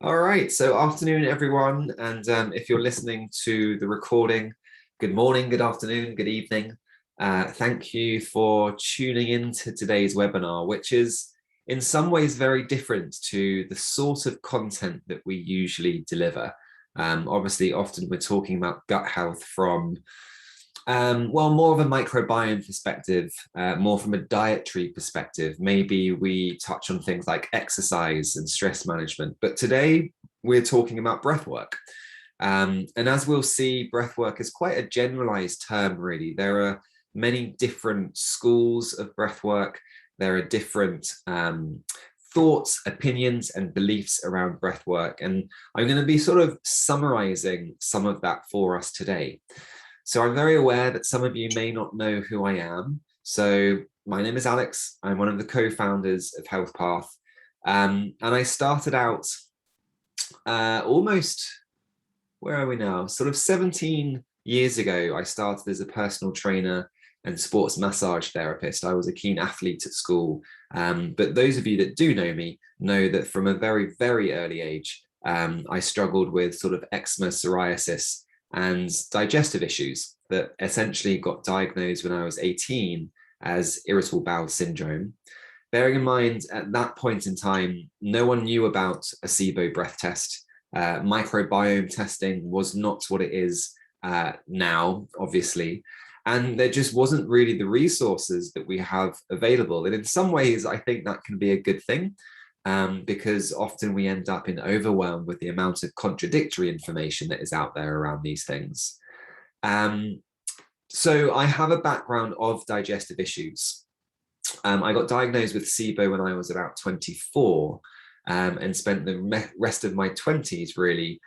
All right, so afternoon, everyone. And if you're listening to the recording, good morning, good afternoon, good evening. Thank you for tuning in to today's webinar, which is in some ways very different to the sort of content that we usually deliver. Obviously, often we're talking about gut health from well, more of a microbiome perspective, more from a dietary perspective. Maybe we touch on things like exercise and stress management, but today we're talking about breath work. And as we'll see, breath work is quite a generalized term, really. There are many different schools of breath work. There are different thoughts, opinions, and beliefs around breath work. And I'm going to be sort of summarizing some of that for us today. So I'm very aware that some of you may not know who I am. So my name is Alex. I'm one of the co-founders of Health Path. And I started out almost, where are we now? Sort of 17 years ago, I started as a personal trainer and sports massage therapist. I was a keen athlete at school. But those of you that do know me know that from a very, very early age, I struggled with sort of eczema, psoriasis, and digestive issues that essentially got diagnosed when I was 18 as irritable bowel syndrome. Bearing in mind, at that point in time, no one knew about a SIBO breath test. Microbiome testing was not what it is now, obviously. And there just wasn't really the resources that we have available. And in some ways, I think that can be a good thing. Because often we end up in overwhelm with the amount of contradictory information that is out there around these things. So I have a background of digestive issues. I got diagnosed with SIBO when I was about 24 and spent the rest of my 20s really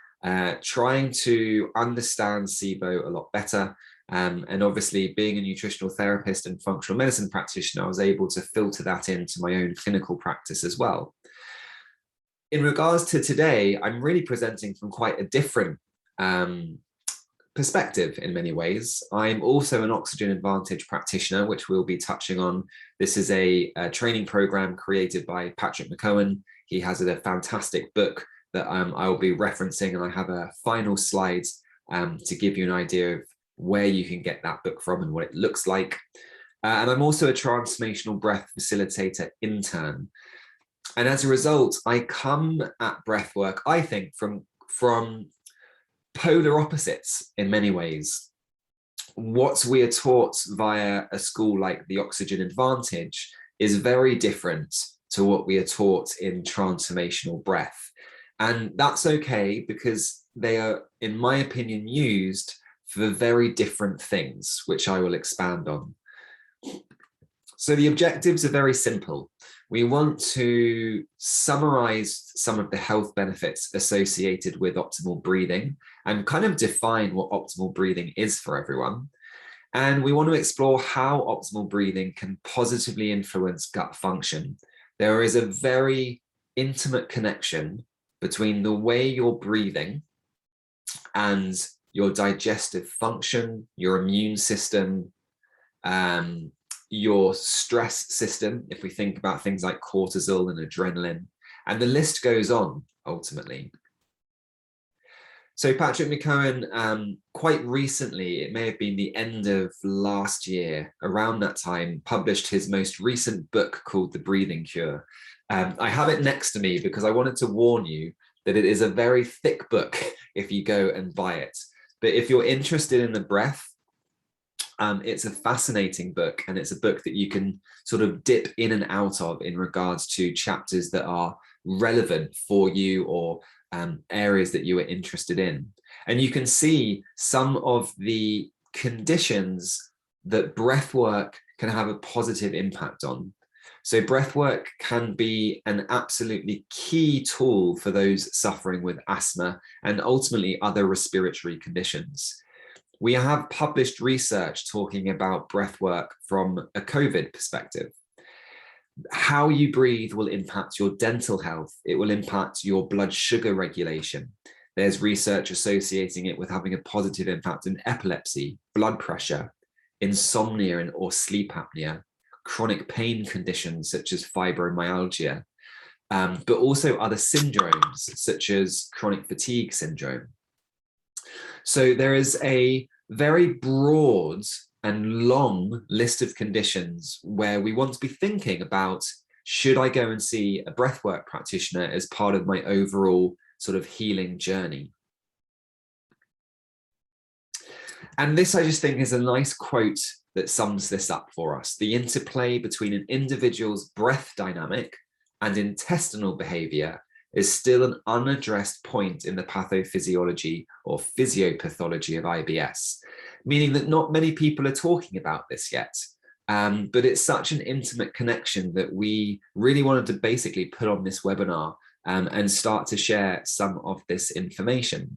trying to understand SIBO a lot better. And obviously being a nutritional therapist and functional medicine practitioner, I was able to filter that into my own clinical practice as well. In regards to today, I'm really presenting from quite a different perspective in many ways. I'm also an oxygen advantage practitioner, which we'll be touching on. This is a training program created by Patrick McKeown. He has a fantastic book that I will be referencing, and I have a final slide to give you an idea of where you can get that book from and what it looks like. And I'm also a transformational breath facilitator intern. And as a result, I come at breathwork, I think, from polar opposites in many ways. What we are taught via a school like the Oxygen Advantage is very different to what we are taught in transformational breath. And that's okay, because they are, in my opinion, used for very different things, which I will expand on. So the objectives are very simple. We want to summarize some of the health benefits associated with optimal breathing and kind of define what optimal breathing is for everyone. And we want to explore how optimal breathing can positively influence gut function. There is a very intimate connection between the way you're breathing and your digestive function, your immune system, your stress system, if we think about things like cortisol and adrenaline, and the list goes on ultimately. So Patrick McKeown, quite recently, it may have been the end of last year, around that time, published his most recent book called The Breathing Cure. I have it next to me because I wanted to warn you that it is a very thick book if you go and buy it. But if you're interested in the breath, it's a fascinating book, and it's a book that you can sort of dip in and out of in regards to chapters that are relevant for you or areas that you are interested in. And you can see some of the conditions that breath work can have a positive impact on. So breath work can be an absolutely key tool for those suffering with asthma and ultimately other respiratory conditions. We have published research talking about breath work from a COVID perspective. How you breathe will impact your dental health. It will impact your blood sugar regulation. There's research associating it with having a positive impact in epilepsy, blood pressure, insomnia or sleep apnea, chronic pain conditions such as fibromyalgia, but also other syndromes such as chronic fatigue syndrome. So there is a very broad and long list of conditions where we want to be thinking about, should I go and see a breathwork practitioner as part of my overall sort of healing journey? And this, I just think, is a nice quote that sums this up for us. The interplay between an individual's breath dynamic and intestinal behavior is still an unaddressed point in the pathophysiology or physiopathology of IBS, meaning that not many people are talking about this yet. But it's such an intimate connection that we really wanted to basically put on this webinar and start to share some of this information.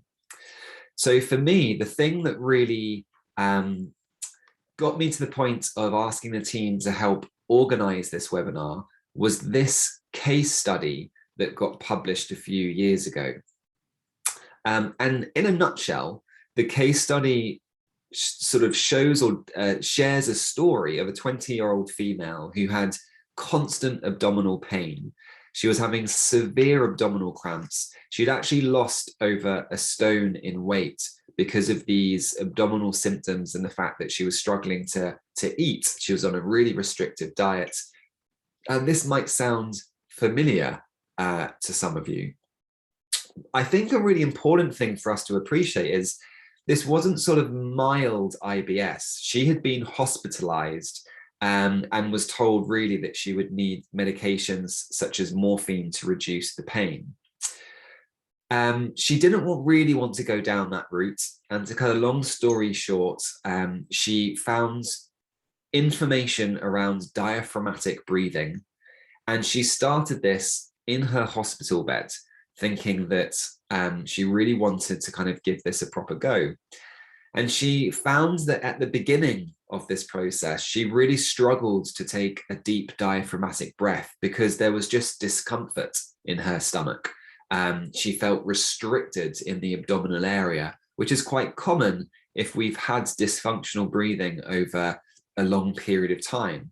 So for me, the thing that really got me to the point of asking the team to help organize this webinar was this case study that got published a few years ago. And in a nutshell, the case study sort of shows or shares a story of a 20-year-old female who had constant abdominal pain. She was having severe abdominal cramps. She'd actually lost over a stone in weight because of these abdominal symptoms and the fact that she was struggling to eat. She was on a really restrictive diet. And this might sound familiar to some of you. I think a really important thing for us to appreciate is this wasn't sort of mild IBS. She had been hospitalized and was told really that she would need medications such as morphine to reduce the pain. She didn't really want to go down that route. And to cut a long story short, she found information around diaphragmatic breathing. And she started this in her hospital bed, thinking that she really wanted to kind of give this a proper go. And she found that at the beginning of this process, she really struggled to take a deep diaphragmatic breath because there was just discomfort in her stomach. She felt restricted in the abdominal area, which is quite common if we've had dysfunctional breathing over a long period of time,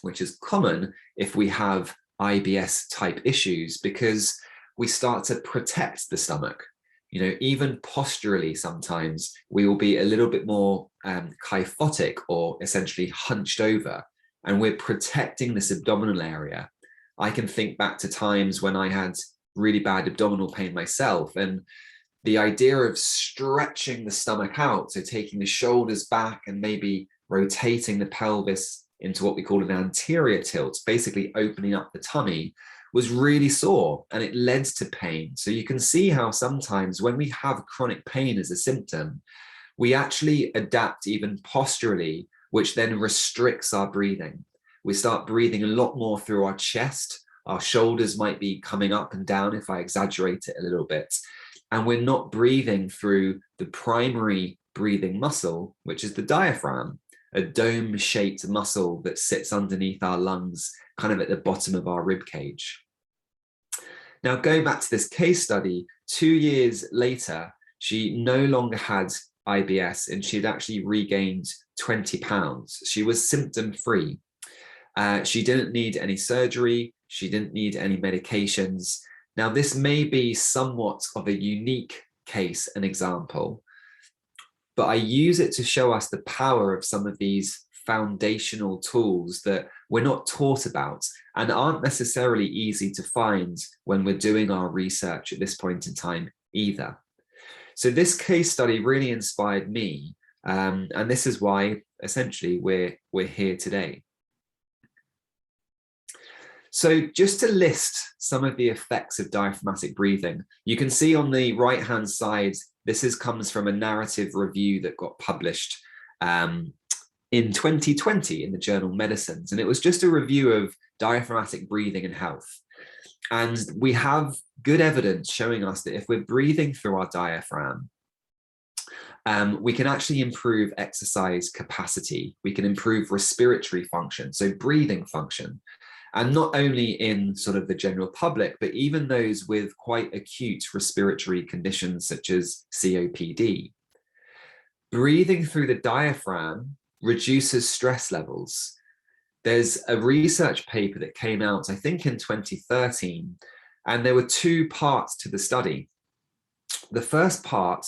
which is common if we have IBS type issues because we start to protect the stomach. You know, even posturally, sometimes we will be a little bit more kyphotic or essentially hunched over, and we're protecting this abdominal area. I can think back to times when I had really bad abdominal pain myself, and the idea of stretching the stomach out, so taking the shoulders back and maybe rotating the pelvis into what we call an anterior tilt, basically opening up the tummy, was really sore and it led to pain. So you can see how sometimes when we have chronic pain as a symptom, we actually adapt even posturally, which then restricts our breathing. We start breathing a lot more through our chest. Our shoulders might be coming up and down if I exaggerate it a little bit. And we're not breathing through the primary breathing muscle, which is the diaphragm, a dome-shaped muscle that sits underneath our lungs, kind of at the bottom of our rib cage. Now, going back to this case study, 2 years later, she no longer had IBS and she had actually regained 20 pounds. She was symptom-free. She didn't need any surgery. She didn't need any medications. Now, this may be somewhat of a unique case and example, but I use it to show us the power of some of these foundational tools that we're not taught about and aren't necessarily easy to find when we're doing our research at this point in time either. So this case study really inspired me, and this is why essentially we're here today. So just to list some of the effects of diaphragmatic breathing, you can see on the right-hand side, this comes from a narrative review that got published in 2020 in the journal Medicines. And it was just a review of diaphragmatic breathing and health. And we have good evidence showing us that if we're breathing through our diaphragm, we can actually improve exercise capacity. We can improve respiratory function, so breathing function. And not only in sort of the general public, but even those with quite acute respiratory conditions such as COPD. Breathing through the diaphragm reduces stress levels. there's a research paper that came out, I think in 2013, and there were 2 parts to the study. The first part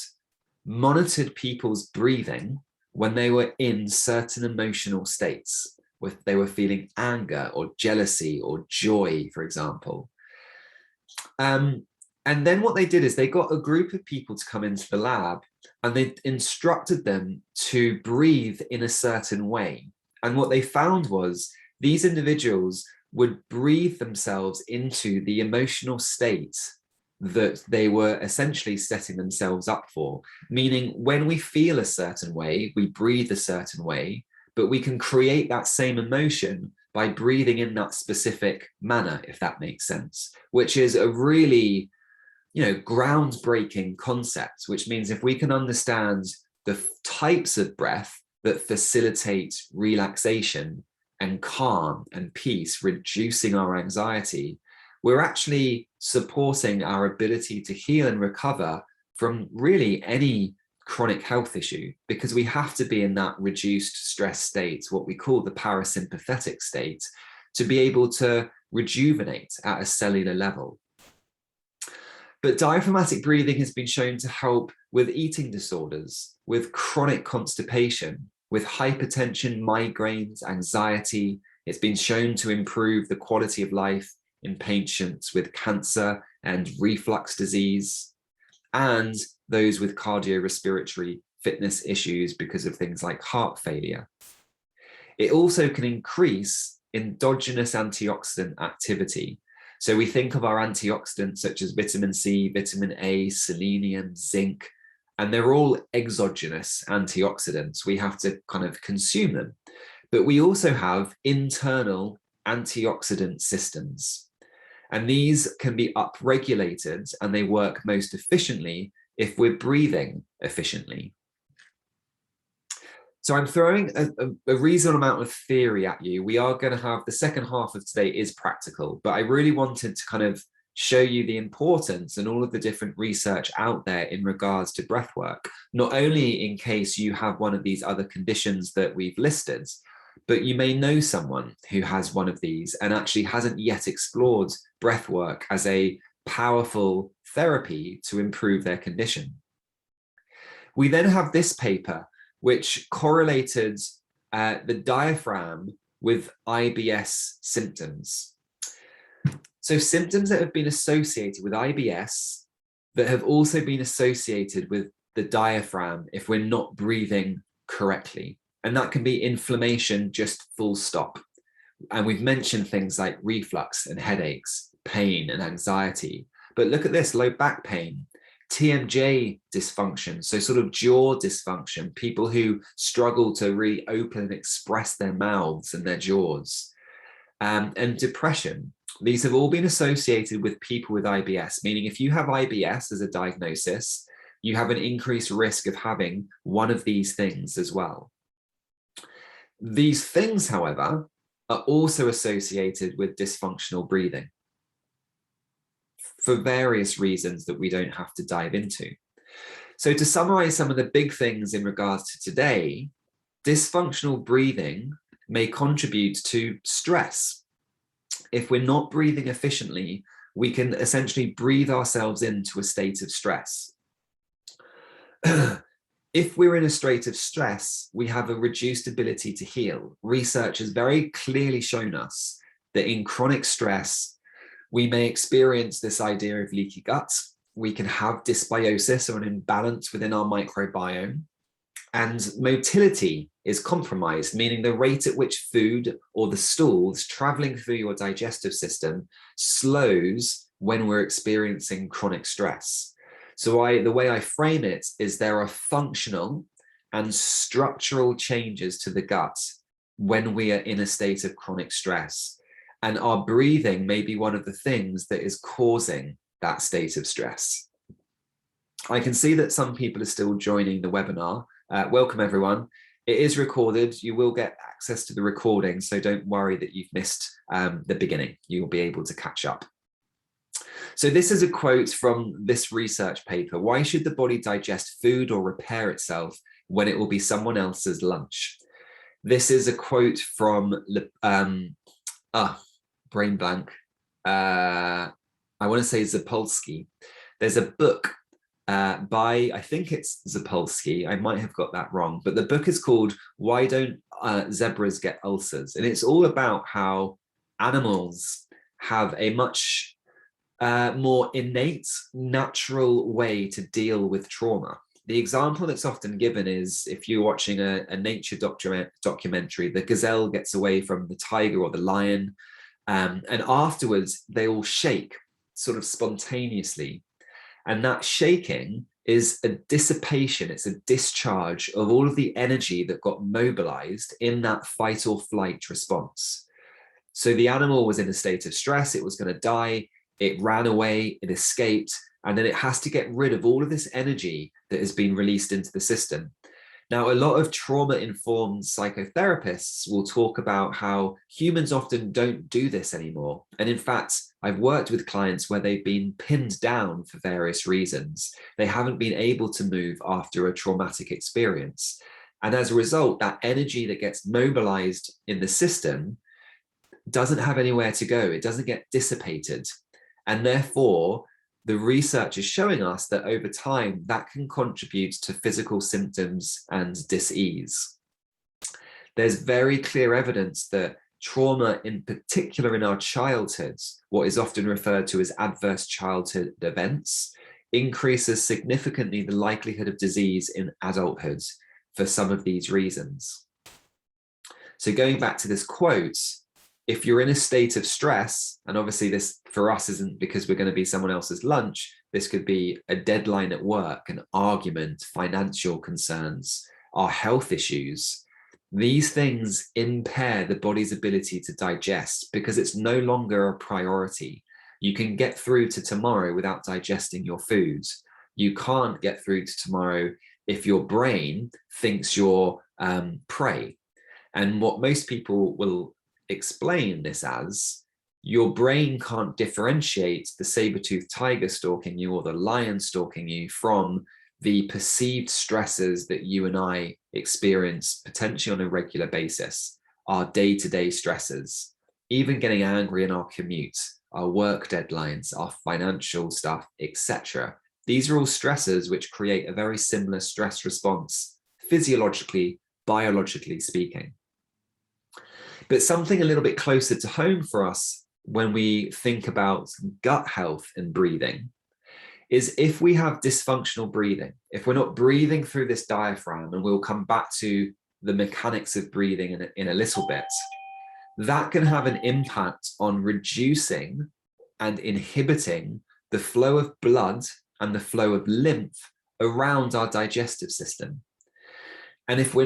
monitored people's breathing when they were in certain emotional states, if they were feeling anger or jealousy or joy, for example. And then what they did is they got a group of people to come into the lab and they instructed them to breathe in a certain way. And what they found was these individuals would breathe themselves into the emotional state that they were essentially setting themselves up for. Meaning when we feel a certain way, we breathe a certain way, but we can create that same emotion by breathing in that specific manner, if that makes sense, which is a really, groundbreaking concept, which means if we can understand the types of breath that facilitate relaxation and calm and peace, reducing our anxiety, we're actually supporting our ability to heal and recover from really any chronic health issue, because we have to be in that reduced stress state, what we call the parasympathetic state, to be able to rejuvenate at a cellular level. But diaphragmatic breathing has been shown to help with eating disorders, with chronic constipation, with hypertension, migraines, anxiety. It's been shown to improve the quality of life in patients with cancer and reflux disease, and those with cardiorespiratory fitness issues because of things like heart failure. It also can increase endogenous antioxidant activity. So we think of our antioxidants such as vitamin C, vitamin A, selenium, zinc, and they're all exogenous antioxidants. We have to kind of consume them. But we also have internal antioxidant systems. And these can be upregulated and they work most efficiently if we're breathing efficiently. So I'm throwing a reasonable amount of theory at you. We are going to have the second half of today is practical, but I really wanted to kind of show you the importance and all of the different research out there in regards to breath work, not only in case you have one of these other conditions that we've listed, but you may know someone who has one of these and actually hasn't yet explored breath work as a powerful therapy to improve their condition. We then have this paper, which correlated the diaphragm with IBS symptoms. So symptoms that have been associated with IBS that have also been associated with the diaphragm if we're not breathing correctly. And that can be inflammation, just full stop. And we've mentioned things like reflux and headaches, pain and anxiety. But look at this, low back pain, TMJ dysfunction, so sort of jaw dysfunction, people who struggle to really open and express their mouths and their jaws, and depression. These have all been associated with people with IBS, meaning if you have IBS as a diagnosis, you have an increased risk of having one of these things as well. These things, however, are also associated with dysfunctional breathing for various reasons that we don't have to dive into. So to summarize some of the big things in regards to today, dysfunctional breathing may contribute to stress. If we're not breathing efficiently, we can essentially breathe ourselves into a state of stress. If we're in a state of stress, we have a reduced ability to heal. Research has very clearly shown us that in chronic stress, we may experience this idea of leaky gut. We can have dysbiosis or an imbalance within our microbiome. And motility is compromised, meaning the rate at which food or the stools traveling through your digestive system slows when we're experiencing chronic stress. So the way I frame it is there are functional and structural changes to the gut when we are in a state of chronic stress. And our breathing may be one of the things that is causing that state of stress. I can see that some people are still joining the webinar. Welcome, everyone. It is recorded. You will get access to the recording, so don't worry that you've missed the beginning. You will be able to catch up. So this is a quote from this research paper. Why should the body digest food or repair itself when it will be someone else's lunch? This is a quote from brain blank. I want to say Zapolsky. There's a book by, I think it's Zapolsky. I might have got that wrong, but the book is called Why Don't Zebras Get Ulcers? And it's all about how animals have a much more innate, natural way to deal with trauma. The example that's often given is if you're watching a nature documentary, the gazelle gets away from the tiger or the lion, and afterwards they all shake sort of spontaneously. And that shaking is a dissipation, it's a discharge of all of the energy that got mobilized in that fight or flight response. So the animal was in a state of stress, it was going to die, it ran away, it escaped, and then it has to get rid of all of this energy that has been released into the system. Now, a lot of trauma-informed psychotherapists will talk about how humans often don't do this anymore. And in fact, I've worked with clients where they've been pinned down for various reasons. They haven't been able to move after a traumatic experience. And as a result, that energy that gets mobilized in the system doesn't have anywhere to go. It doesn't get dissipated. And therefore, the research is showing us that over time, that can contribute to physical symptoms and dis-ease. There's very clear evidence that trauma, in particular in our childhoods, what is often referred to as adverse childhood events, increases significantly the likelihood of disease in adulthood for some of these reasons. So going back to this quote, if you're in a state of stress, and obviously this for us isn't because we're going to be someone else's lunch, this could be a deadline at work, an argument, financial concerns, our health issues. These things impair the body's ability to digest because it's no longer a priority. You can get through to tomorrow without digesting your food. You can't get through to tomorrow if your brain thinks you're prey. And what most people will explain this as, your brain can't differentiate the saber-toothed tiger stalking you or the lion stalking you from the perceived stresses that you and I experience potentially on a regular basis, our day-to-day stresses, even getting angry in our commute, our work deadlines, our financial stuff, etc. These are all stresses which create a very similar stress response, physiologically, biologically speaking. But something a little bit closer to home for us when we think about gut health and breathing is if we have dysfunctional breathing, if we're not breathing through this diaphragm, and we'll come back to the mechanics of breathing in a little bit, that can have an impact on reducing and inhibiting the flow of blood and the flow of lymph around our digestive system. And if we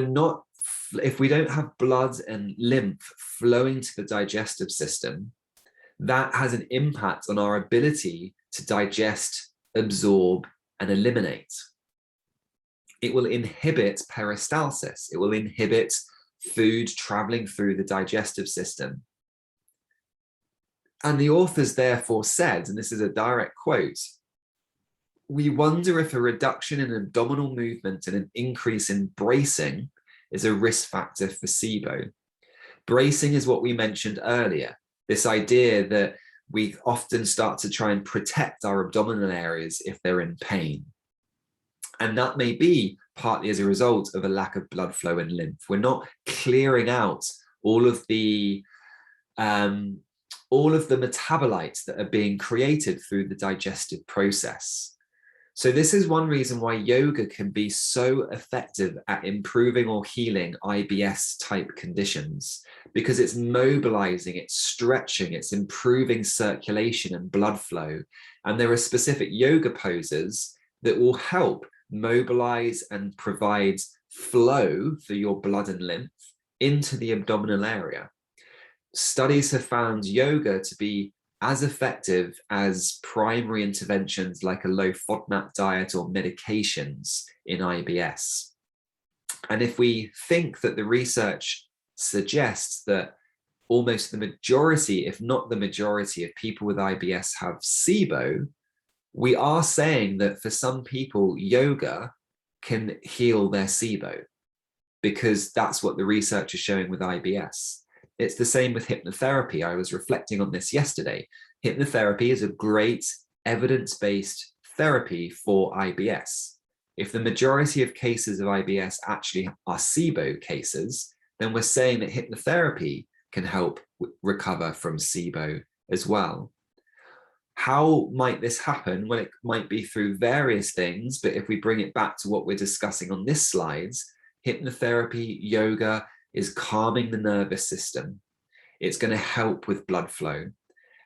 don't have blood and lymph flowing to the digestive system, that has an impact on our ability to digest, absorb, and eliminate. It will inhibit peristalsis. It will inhibit food traveling through the digestive system. And the authors therefore said, and this is a direct quote, we wonder if a reduction in abdominal movement and an increase in bracing is a risk factor for SIBO. Bracing is what we mentioned earlier, this idea that we often start to try and protect our abdominal areas if they're in pain. And that may be partly as a result of a lack of blood flow and lymph. We're not clearing out all of the metabolites that are being created through the digestive process. So this is one reason why yoga can be so effective at improving or healing IBS type conditions, because it's mobilizing, it's stretching, it's improving circulation and blood flow. And there are specific yoga poses that will help mobilize and provide flow for your blood and lymph into the abdominal area. Studies have found yoga to be as effective as primary interventions like a low FODMAP diet or medications in IBS. And if we think that the research suggests that almost the majority, if not the majority, of people with IBS have SIBO, we are saying that for some people, yoga can heal their SIBO. because that's what the research is showing with IBS. It's the same with hypnotherapy. I was reflecting on this yesterday. Hypnotherapy is a great evidence-based therapy for IBS. If the majority of cases of IBS actually are SIBO cases, then we're saying that hypnotherapy can help recover from SIBO as well. How might this happen? Well, it might be through various things, but if we bring it back to what we're discussing on this slides, hypnotherapy, yoga is calming the nervous system. It's going to help with blood flow.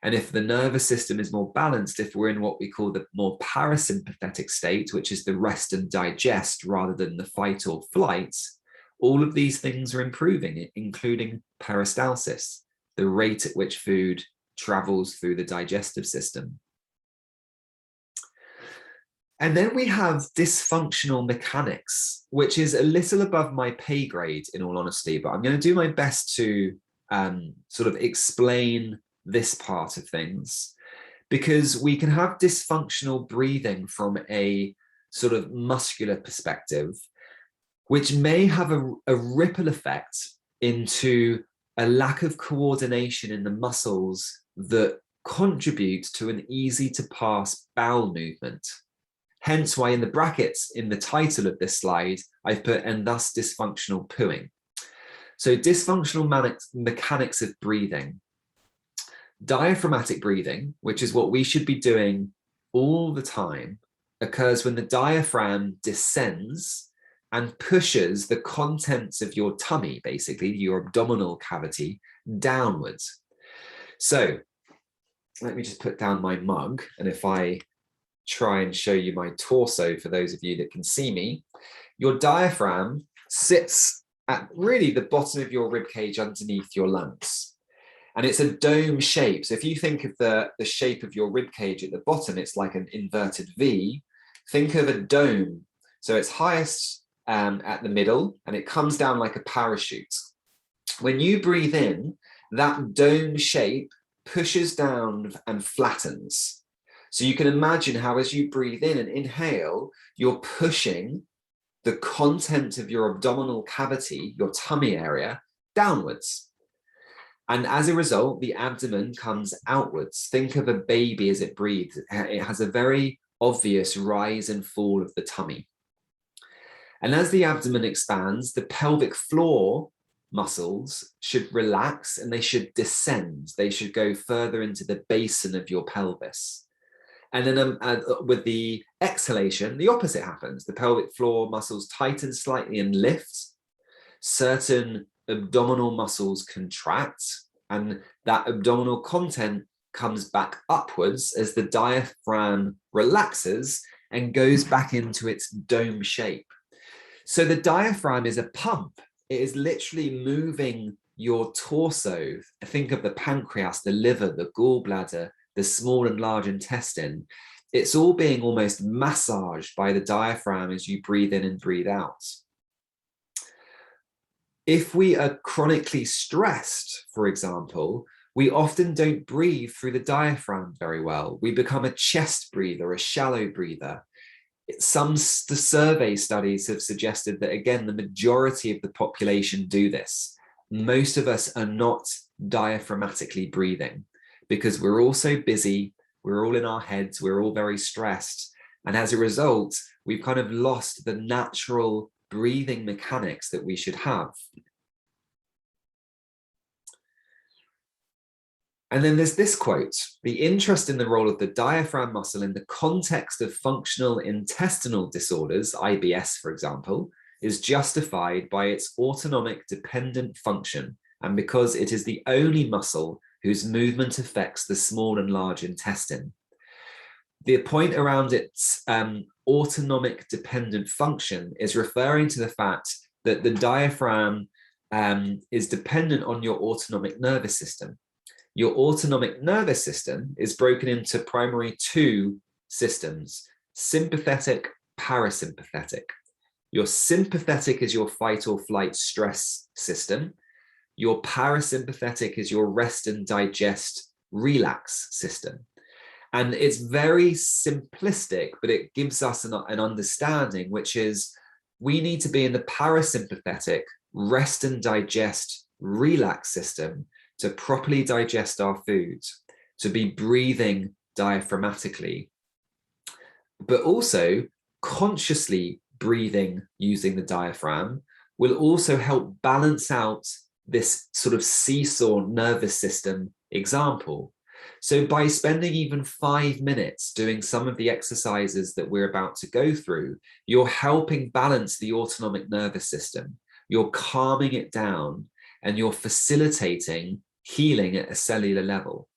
And if the nervous system is more balanced, if we're in what we call the more parasympathetic state, which is the rest and digest rather than the fight or flight, all of these things are improving, including peristalsis, the rate at which food travels through the digestive system. And then we have dysfunctional mechanics, which is a little above my pay grade, in all honesty, but I'm going to do my best to sort of explain this part of things, because we can have dysfunctional breathing from a sort of muscular perspective, which may have a ripple effect into a lack of coordination in the muscles that contribute to an easy to pass bowel movement. Hence why in the brackets in the title of this slide, I've put, and thus dysfunctional pooing. So dysfunctional mechanics of breathing. Diaphragmatic breathing, which is what we should be doing all the time, occurs when the diaphragm descends and pushes the contents of your tummy, basically your abdominal cavity, downwards. So let me just put down my mug, and if I try and show you my torso for those of you that can see me, your diaphragm sits at really the bottom of your rib cage underneath your lungs. And it's a dome shape. So if you think of the shape of your rib cage at the bottom, it's like an inverted V. Think of a dome. So it's highest at the middle, and it comes down like a parachute. When you breathe in, that dome shape pushes down and flattens. So you can imagine how as you breathe in and inhale, you're pushing the content of your abdominal cavity, your tummy area, downwards. And as a result, the abdomen comes outwards. Think of a baby as it breathes. It has a very obvious rise and fall of the tummy. And as the abdomen expands, the pelvic floor muscles should relax and they should descend. They should go further into the basin of your pelvis. And then with the exhalation, the opposite happens. The pelvic floor muscles tighten slightly and lift. Certain abdominal muscles contract, and that abdominal content comes back upwards as the diaphragm relaxes and goes back into its dome shape. So the diaphragm is a pump. It is literally moving your torso. Think of the pancreas, the liver, the gallbladder, the small and large intestine. It's all being almost massaged by the diaphragm as you breathe in and breathe out. If we are chronically stressed, for example, we often don't breathe through the diaphragm very well. We become a chest breather, a shallow breather. The survey studies have suggested that, again, the majority of the population do this. Most of us are not diaphragmatically breathing because we're all so busy, we're all in our heads, we're all very stressed. And as a result, we've kind of lost the natural breathing mechanics that we should have. And then there's this quote: the interest in the role of the diaphragm muscle in the context of functional intestinal disorders, IBS, for example, is justified by its autonomic dependent function, and because it is the only muscle whose movement affects the small and large intestine. The point around its autonomic dependent function is referring to the fact that the diaphragm is dependent on your autonomic nervous system. Your autonomic nervous system is broken into primary two systems: sympathetic, parasympathetic. Your sympathetic is your fight or flight stress system. Your parasympathetic is your rest and digest relax system. And it's very simplistic, but it gives us an understanding, which is we need to be in the parasympathetic rest and digest relax system to properly digest our foods, to be breathing diaphragmatically, but also consciously breathing using the diaphragm will also help balance out this sort of seesaw nervous system example. So by spending even 5 minutes doing some of the exercises that we're about to go through, you're helping balance the autonomic nervous system, you're calming it down, and you're facilitating healing at a cellular level.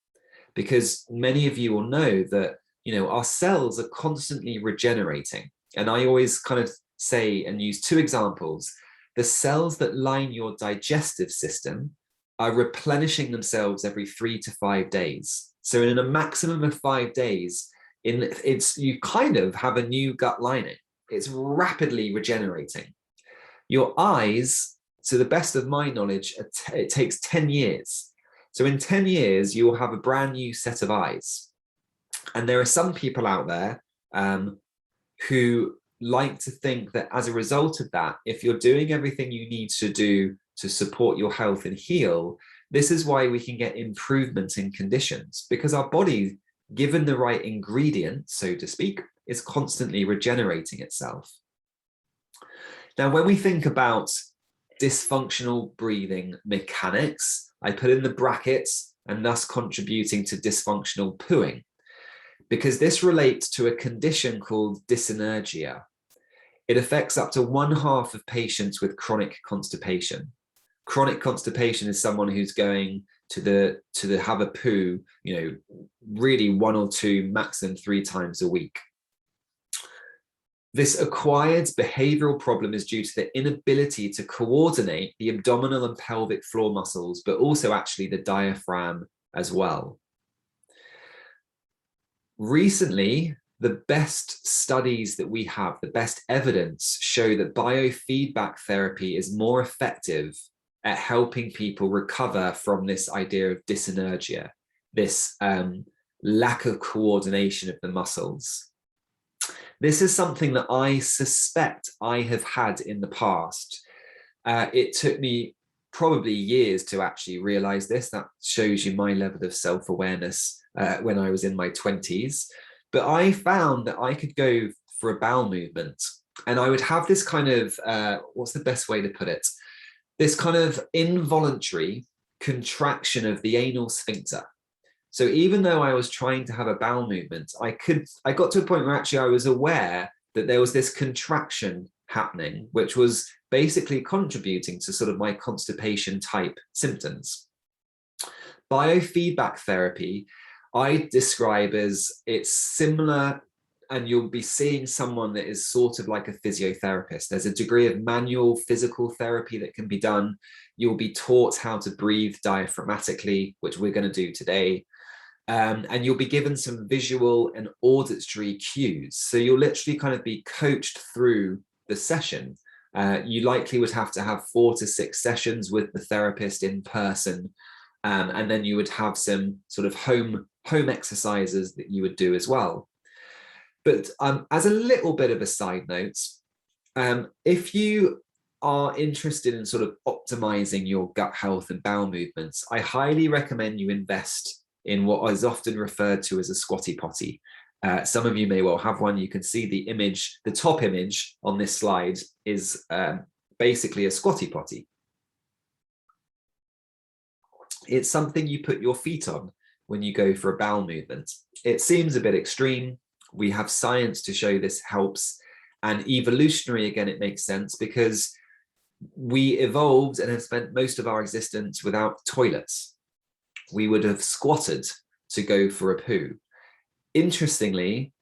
Because many of you will know that, you know, our cells are constantly regenerating. And I always kind of say and use two examples. The cells that line your digestive system are replenishing themselves every 3 to 5 days. So in a maximum of 5 days, you kind of have a new gut lining. It's rapidly regenerating. Your eyes, to the best of my knowledge, it takes 10 years. So in 10 years, you will have a brand new set of eyes. And there are some people out there who like to think that as a result of that, if you're doing everything you need to do to support your health and heal, this is why we can get improvements in conditions, because our body, given the right ingredients, so to speak, is constantly regenerating itself. Now, when we think about dysfunctional breathing mechanics, I put in the brackets and thus contributing to dysfunctional pooing, because this relates to a condition called dyssynergia. It affects up to 1/2 of patients with chronic constipation. Chronic constipation is someone who's going to have a poo, you know, really 1 or 2, maximum 3 times a week. This acquired behavioral problem is due to the inability to coordinate the abdominal and pelvic floor muscles, but also actually the diaphragm as well. Recently, the best studies that we have, the best evidence, show that biofeedback therapy is more effective at helping people recover from this idea of dyssynergia, this lack of coordination of the muscles. This is something that I suspect I have had in the past. It took me probably years to actually realize this. That shows you my level of self-awareness when I was in my 20s. But I found that I could go for a bowel movement and I would have this kind of, what's the best way to put it? This kind of involuntary contraction of the anal sphincter. So even though I was trying to have a bowel movement, I got to a point where actually I was aware that there was this contraction happening, which was basically contributing to sort of my constipation type symptoms. Biofeedback therapy, I describe as it's similar, and you'll be seeing someone that is sort of like a physiotherapist. There's a degree of manual physical therapy that can be done. You'll be taught how to breathe diaphragmatically, which we're going to do today. And you'll be given some visual and auditory cues. So you'll literally kind of be coached through the session. You likely would have to have 4 to 6 sessions with the therapist in person. And then you would have some sort of home exercises that you would do as well. But as a little bit of a side note, if you are interested in sort of optimizing your gut health and bowel movements, I highly recommend you invest in what is often referred to as a squatty potty. Some of you may well have one. You can see the image, the top image on this slide is basically a squatty potty. It's something you put your feet on when you go for a bowel movement. It seems a bit extreme. We have science to show this helps. And evolutionary, again, it makes sense because we evolved and have spent most of our existence without toilets. We would have squatted to go for a poo. Interestingly,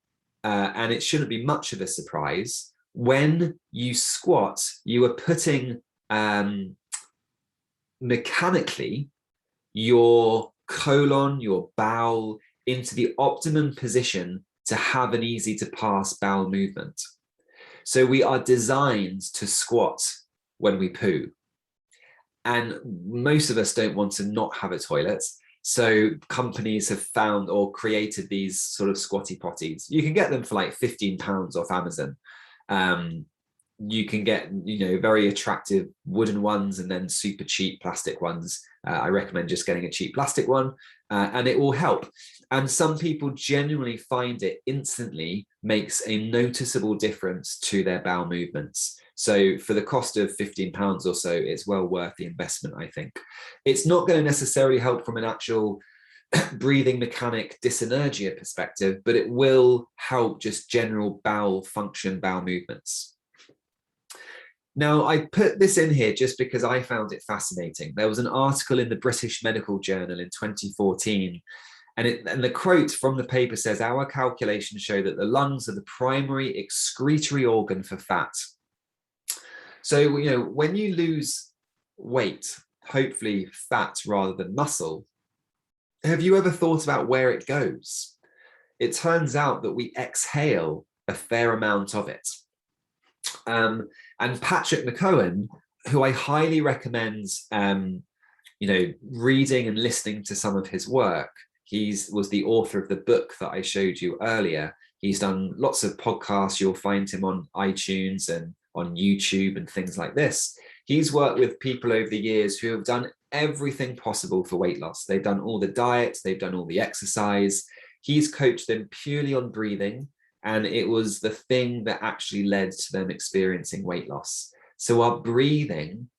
and it shouldn't be much of a surprise, when you squat, you are putting mechanically your colon, your bowel into the optimum position to have an easy to pass bowel movement. So we are designed to squat when we poo. And most of us don't want to not have a toilet. So companies have found or created these sort of squatty potties. You can get them for like £15 off Amazon. you can get, very attractive wooden ones and then super cheap plastic ones. I recommend just getting a cheap plastic one, and it will help. And some people genuinely find it instantly makes a noticeable difference to their bowel movements. So for the cost of £15 or so, it's well worth the investment, I think. It's not going to necessarily help from an actual breathing mechanic dysenergia perspective, but it will help just general bowel function, bowel movements. Now, I put this in here just because I found it fascinating. There was an article in the British Medical Journal in 2014, and the quote from the paper says, "Our calculations show that the lungs are the primary excretory organ for fat." So, when you lose weight, hopefully fat rather than muscle, have you ever thought about where it goes? It turns out that we exhale a fair amount of it. And Patrick McKeown, who I highly recommend, reading and listening to some of his work. Was the author of the book that I showed you earlier. He's done lots of podcasts. You'll find him on iTunes and on YouTube and things like this. He's worked with people over the years who have done everything possible for weight loss. They've done all the diets, they've done all the exercise. He's coached them purely on breathing, and it was the thing that actually led to them experiencing weight loss. So our breathing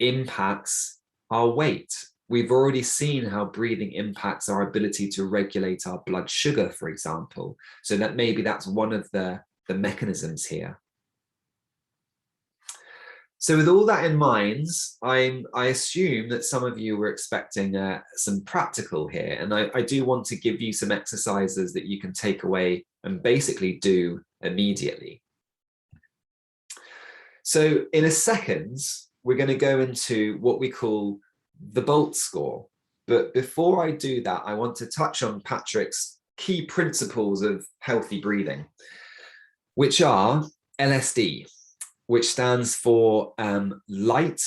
impacts our weight. We've already seen how breathing impacts our ability to regulate our blood sugar, for example. So that maybe that's one of the mechanisms here. So with all that in mind, I assume that some of you were expecting some practical here, and I do want to give you some exercises that you can take away and basically do immediately. So in a second, we're going to go into what we call the BOLT score. But before I do that, I want to touch on Patrick's key principles of healthy breathing, which are LSD, which stands for light,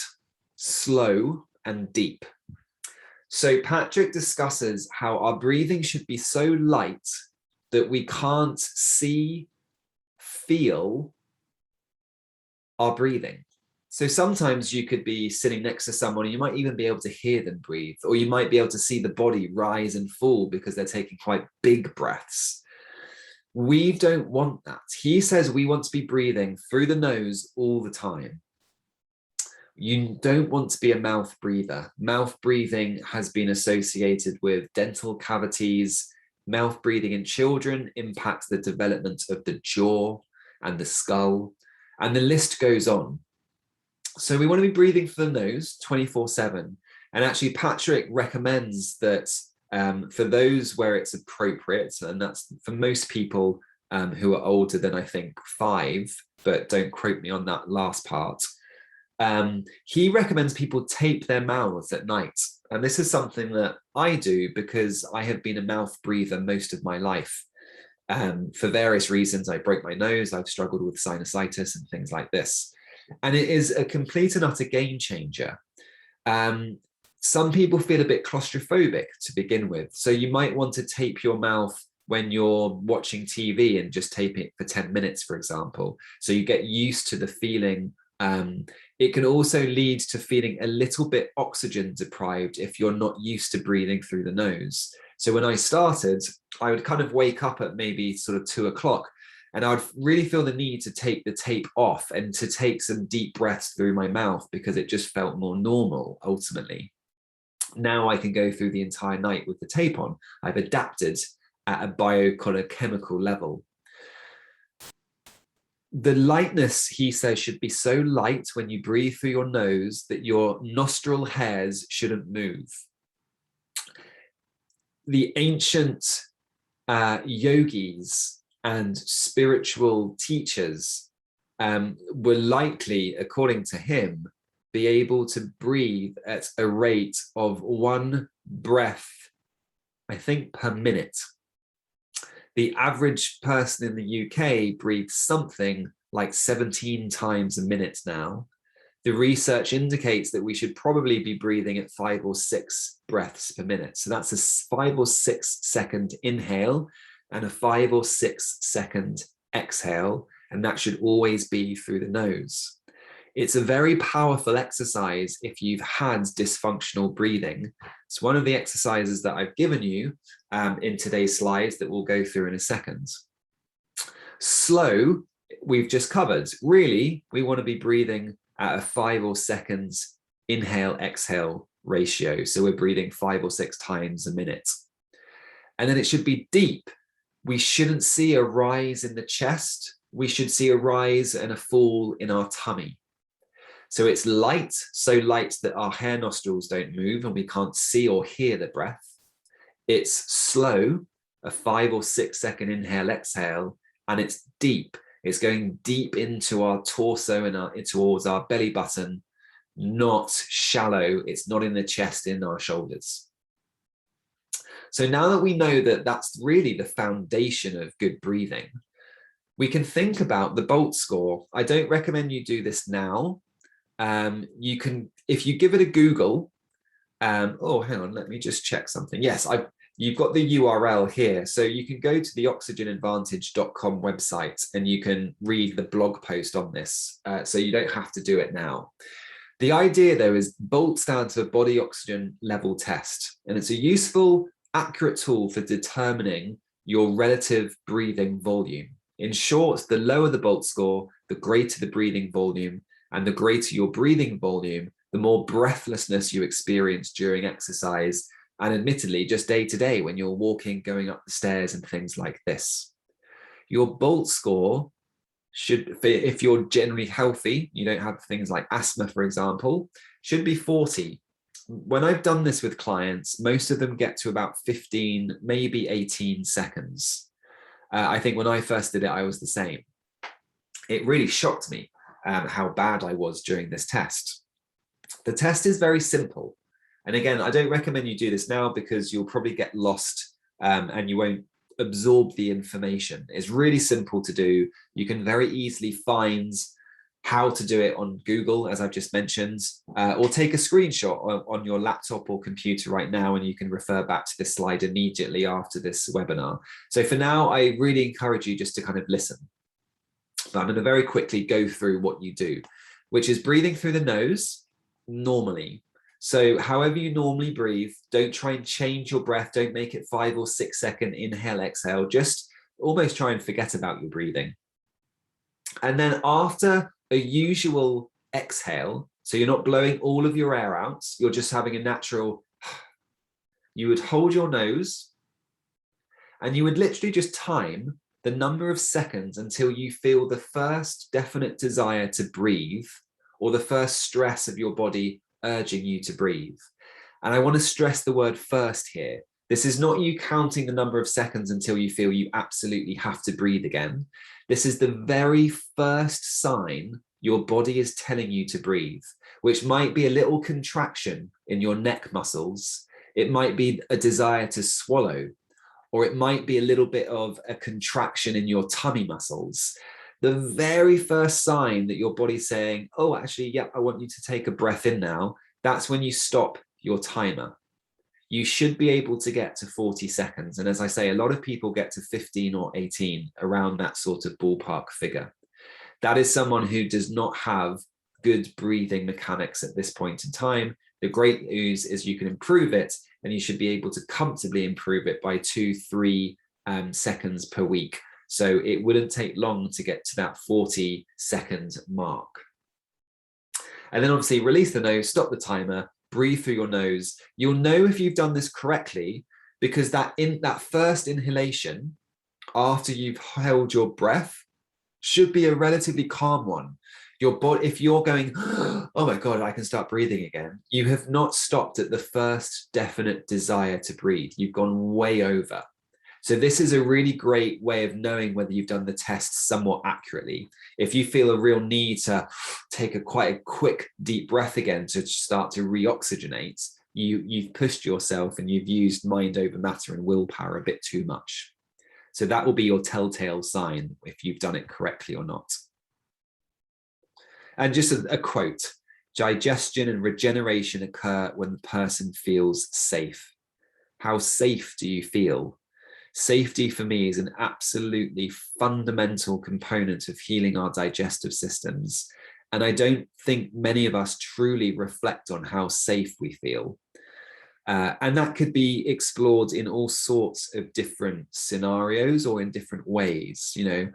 slow, and deep. So Patrick discusses how our breathing should be so light that we can't see, feel our breathing. So sometimes you could be sitting next to someone and you might even be able to hear them breathe, or you might be able to see the body rise and fall because they're taking quite big breaths. We don't want that. He says we want to be breathing through the nose all the time. You don't want to be a mouth breather. Mouth breathing has been associated with dental cavities. Mouth breathing in children impacts the development of the jaw and the skull, and the list goes on. So we want to be breathing for the nose 24/7. And actually Patrick recommends that for those where it's appropriate, and that's for most people who are older than, I think, 5, but don't quote me on that last part. He recommends people tape their mouths at night. And this is something that I do because I have been a mouth breather most of my life. For various reasons, I broke my nose, I've struggled with sinusitis and things like this. And it is a complete and utter game changer. Some people feel a bit claustrophobic to begin with. So you might want to tape your mouth when you're watching TV and just tape it for 10 minutes, for example. So you get used to the feeling. It can also lead to feeling a little bit oxygen deprived if you're not used to breathing through the nose. So when I started, I would kind of wake up at maybe sort of 2 o'clock, and I would really feel the need to take the tape off and to take some deep breaths through my mouth because it just felt more normal ultimately. Now I can go through the entire night with the tape on. I've adapted at a biochemical level. The lightness, he says, should be so light when you breathe through your nose that your nostril hairs shouldn't move. The ancient yogis and spiritual teachers were likely, according to him, be able to breathe at a rate of 1 breath, I think, per minute. The average person in the UK breathes something like 17 times a minute now. The research indicates that we should probably be breathing at 5 or 6 breaths per minute. So that's a 5 or 6 second inhale and a 5 or 6 second exhale. and that should always be through the nose. It's a very powerful exercise if you've had dysfunctional breathing. It's one of the exercises that I've given you in today's slides that we'll go through in a second. Slow, we've just covered. Really, we want to be breathing at a 5 or 6 seconds inhale, exhale ratio. So we're breathing 5 or 6 times a minute. And then it should be deep. We shouldn't see a rise in the chest. We should see a rise and a fall in our tummy. So it's light, so light that our hair nostrils don't move and we can't see or hear the breath. It's slow, a 5 or 6 second inhale, exhale, and it's deep. It's going deep into our torso and towards our belly button, not shallow. It's not in the chest, in our shoulders. So now that we know that that's really the foundation of good breathing, we can think about the Bolt score. I don't recommend you do this now. You can, if you give it a Google, oh, hang on, let me just check something. Yes, you've got the URL here. So you can go to the oxygenadvantage.com website and you can read the blog post on this. So you don't have to do it now. The idea though is BOLT stands for Body Oxygen Level Test, and it's a useful, accurate tool for determining your relative breathing volume. In short, the lower the BOLT score, the greater the breathing volume, and the greater your breathing volume, the more breathlessness you experience during exercise, and admittedly, just day to day when you're walking, going up the stairs and things like this. Your BOLT score should, if you're generally healthy, you don't have things like asthma, for example, should be 40. When I've done this with clients, most of them get to about 15, maybe 18 seconds. I think when I first did it, I was the same. It really shocked me how bad I was during this test. The test is very simple. And again, I don't recommend you do this now because you'll probably get lost and you won't absorb the information. It's really simple to do. You can very easily find how to do it on Google, as I've just mentioned, or take a screenshot on your laptop or computer right now, and you can refer back to this slide immediately after this webinar. So for now, I really encourage you just to kind of listen. But I'm going to very quickly go through what you do, which is breathing through the nose normally. So however you normally breathe, don't try and change your breath. Don't make it 5 or 6 second inhale, exhale. Just almost try and forget about your breathing. And then after a usual exhale, so you're not blowing all of your air out, you're just having a natural, you would hold your nose and you would literally just time the number of seconds until you feel the first definite desire to breathe or the first stress of your body urging you to breathe. And I want to stress the word first here. This is not you counting the number of seconds until you feel you absolutely have to breathe again. This is the very first sign your body is telling you to breathe, which might be a little contraction in your neck muscles. It might be a desire to swallow, or it might be a little bit of a contraction in your tummy muscles. The very first sign that your body's saying, oh, actually, yep, I want you to take a breath in now, that's when you stop your timer. You should be able to get to 40 seconds. And as I say, a lot of people get to 15 or 18, around that sort of ballpark figure. That is someone who does not have good breathing mechanics at this point in time. The great news is you can improve it, and you should be able to comfortably improve it by 2-3 seconds per week. So it wouldn't take long to get to that 40-second mark. And then obviously release the nose, stop the timer, breathe through your nose. You'll know if you've done this correctly because that first inhalation after you've held your breath should be a relatively calm one. Your body, if you're going, oh my God, I can start breathing again, you have not stopped at the first definite desire to breathe. You've gone way over. So this is a really great way of knowing whether you've done the test somewhat accurately. If you feel a real need to take quite a quick, deep breath again to start to reoxygenate, you've pushed yourself and you've used mind over matter and willpower a bit too much. So that will be your telltale sign if you've done it correctly or not. And just a quote, digestion and regeneration occur when the person feels safe. How safe do you feel? Safety for me is an absolutely fundamental component of healing our digestive systems. And I don't think many of us truly reflect on how safe we feel. And that could be explored in all sorts of different scenarios or in different ways. You know,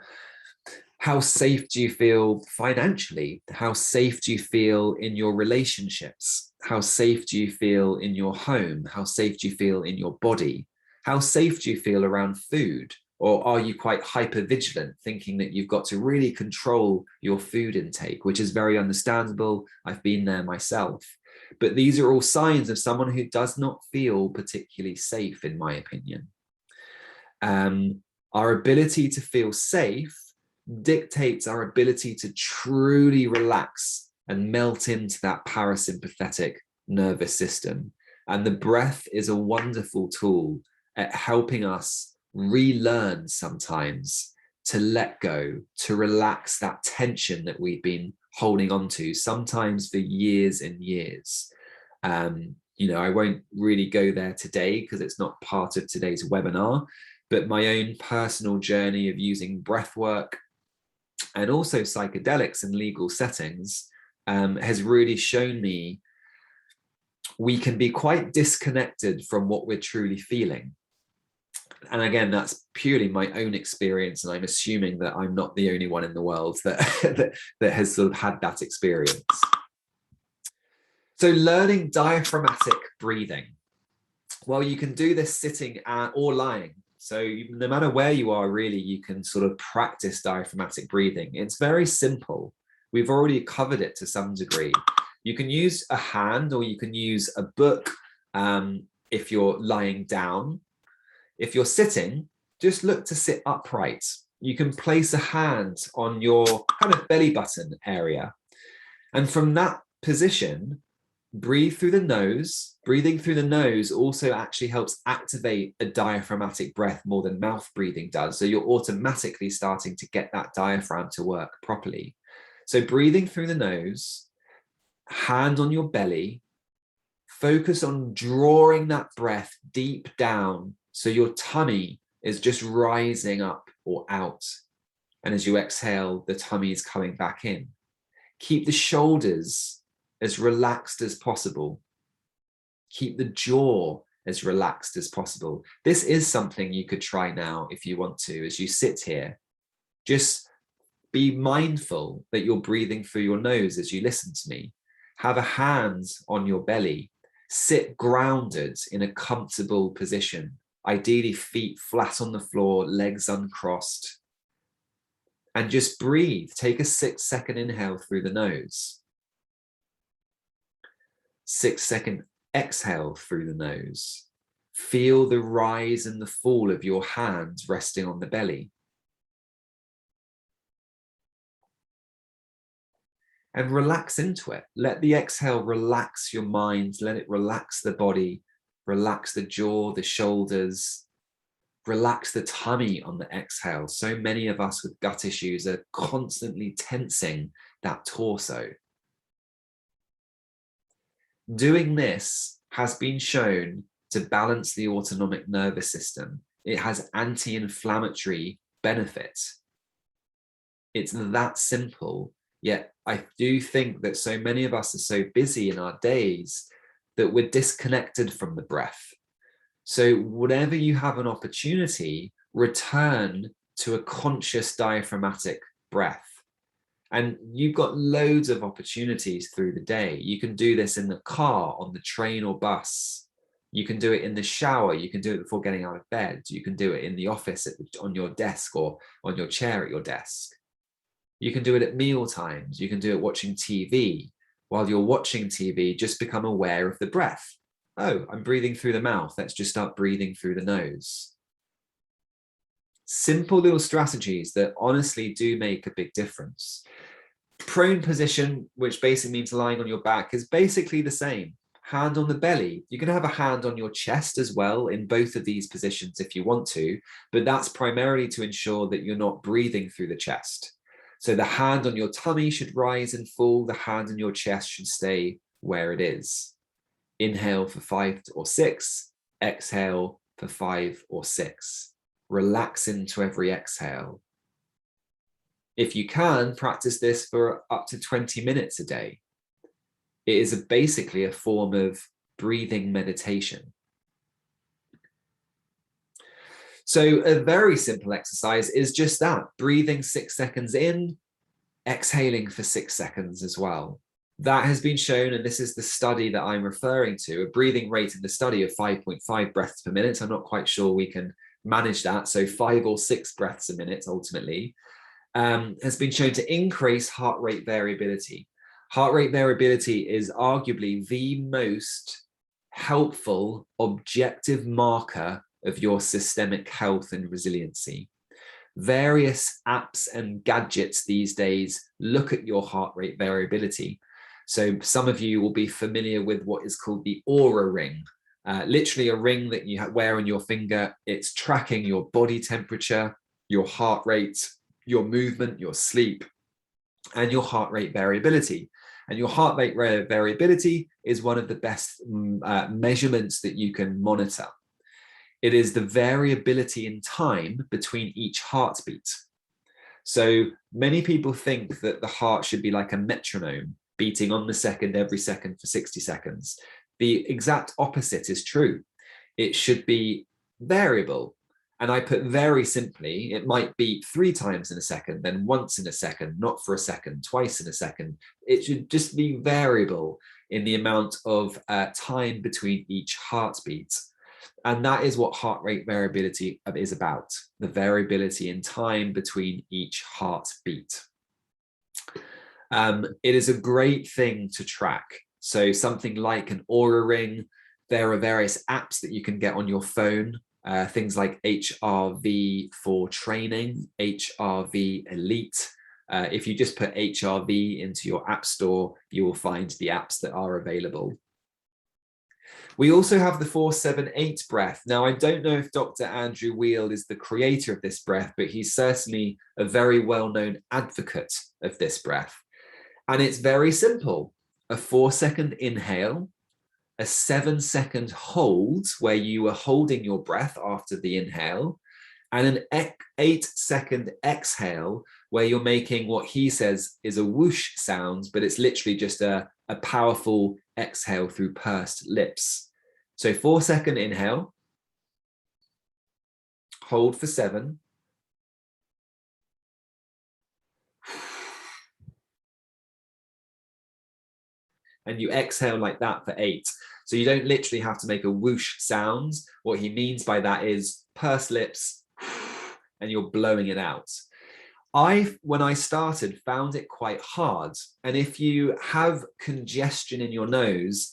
how safe do you feel financially? How safe do you feel in your relationships? How safe do you feel in your home? How safe do you feel in your body? How safe do you feel around food? Or are you quite hypervigilant, thinking that you've got to really control your food intake, which is very understandable. I've been there myself. But these are all signs of someone who does not feel particularly safe, in my opinion. Our ability to feel safe dictates our ability to truly relax and melt into that parasympathetic nervous system. And the breath is a wonderful tool at helping us relearn sometimes to let go, to relax that tension that we've been holding on to, sometimes for years and years. You know, I won't really go there today because it's not part of today's webinar, but my own personal journey of using breathwork and also psychedelics in legal settings has really shown me we can be quite disconnected from what we're truly feeling. And again, that's purely my own experience, and I'm assuming that I'm not the only one in the world that that has sort of had that experience. So learning diaphragmatic breathing. Well, you can do this sitting or lying. So no matter where you are, really, you can sort of practice diaphragmatic breathing. It's very simple. We've already covered it to some degree. You can use a hand or you can use a book if you're lying down. If you're sitting, just look to sit upright. You can place a hand on your kind of belly button area. And from that position, breathe through the nose. Breathing through the nose also actually helps activate a diaphragmatic breath more than mouth breathing does. So you're automatically starting to get that diaphragm to work properly. So breathing through the nose, hand on your belly, focus on drawing that breath deep down so your tummy is just rising up or out. And as you exhale, the tummy is coming back in. Keep the shoulders as relaxed as possible. Keep the jaw as relaxed as possible. This is something you could try now if you want to, as you sit here. Just be mindful that you're breathing through your nose as you listen to me. Have a hand on your belly. Sit grounded in a comfortable position. Ideally, feet flat on the floor, legs uncrossed. And just breathe. Take a 6-second inhale through the nose. 6-second exhale through the nose. Feel the rise and the fall of your hands resting on the belly. And relax into it. Let the exhale relax your mind. Let it relax the body. Relax the jaw, the shoulders. Relax the tummy on the exhale. So many of us with gut issues are constantly tensing that torso. Doing this has been shown to balance the autonomic nervous system. It has anti-inflammatory benefits. It's that simple, yet I do think that so many of us are so busy in our days that we're disconnected from the breath. So whenever you have an opportunity, return to a conscious diaphragmatic breath. And you've got loads of opportunities through the day. You can do this in the car, on the train or bus. You can do it in the shower. You can do it before getting out of bed. You can do it in the office on your desk or on your chair at your desk. You can do it at meal times. You can do it watching TV. While you're watching TV, just become aware of the breath. Oh, I'm breathing through the mouth. Let's just start breathing through the nose. Simple little strategies that honestly do make a big difference. Prone position, which basically means lying on your back, is basically the same. Hand on the belly. You can have a hand on your chest as well in both of these positions if you want to, but that's primarily to ensure that you're not breathing through the chest. So the hand on your tummy should rise and fall. The hand on your chest should stay where it is. Inhale for 5 or 6, exhale for 5 or 6. Relax into every exhale. If you can, practice this for up to 20 minutes a day. It is basically a form of breathing meditation. So a very simple exercise is just that, breathing 6 seconds in, exhaling for 6 seconds as well. That has been shown, and this is the study that I'm referring to, a breathing rate in the study of 5.5 breaths per minute. I'm not quite sure we can manage that. So 5 or 6 breaths a minute ultimately has been shown to increase heart rate variability. Heart rate variability is arguably the most helpful objective marker of your systemic health and resiliency. Various apps and gadgets these days look at your heart rate variability. So some of you will be familiar with what is called the Aura ring, literally a ring that you wear on your finger. It's tracking your body temperature, your heart rate, your movement, your sleep, and your heart rate variability. And your heart rate variability is one of the best measurements that you can monitor. It is the variability in time between each heartbeat. So many people think that the heart should be like a metronome, beating on the second every second for 60 seconds. The exact opposite is true. It should be variable. And I put very simply, it might beat 3 times in a second, then once in a second, not for a second, twice in a second. It should just be variable in the amount of time between each heartbeat. And that is what heart rate variability is about, the variability in time between each heartbeat. It is a great thing to track. So something like an Aura ring, there are various apps that you can get on your phone, things like HRV for training, HRV Elite. If you just put HRV into your app store, you will find the apps that are available. We also have the 4-7-8 breath. Now, I don't know if Dr. Andrew Weil is the creator of this breath, but he's certainly a very well-known advocate of this breath. And it's very simple. A 4-second inhale, a 7-second hold where you are holding your breath after the inhale, and an 8-second exhale where you're making what he says is a whoosh sound, but it's literally just a powerful exhale through pursed lips. So 4-second inhale, hold for 7, and you exhale like that for 8. So you don't literally have to make a whoosh sound. What he means by that is pursed lips, and you're blowing it out. When I started, found it quite hard. And if you have congestion in your nose,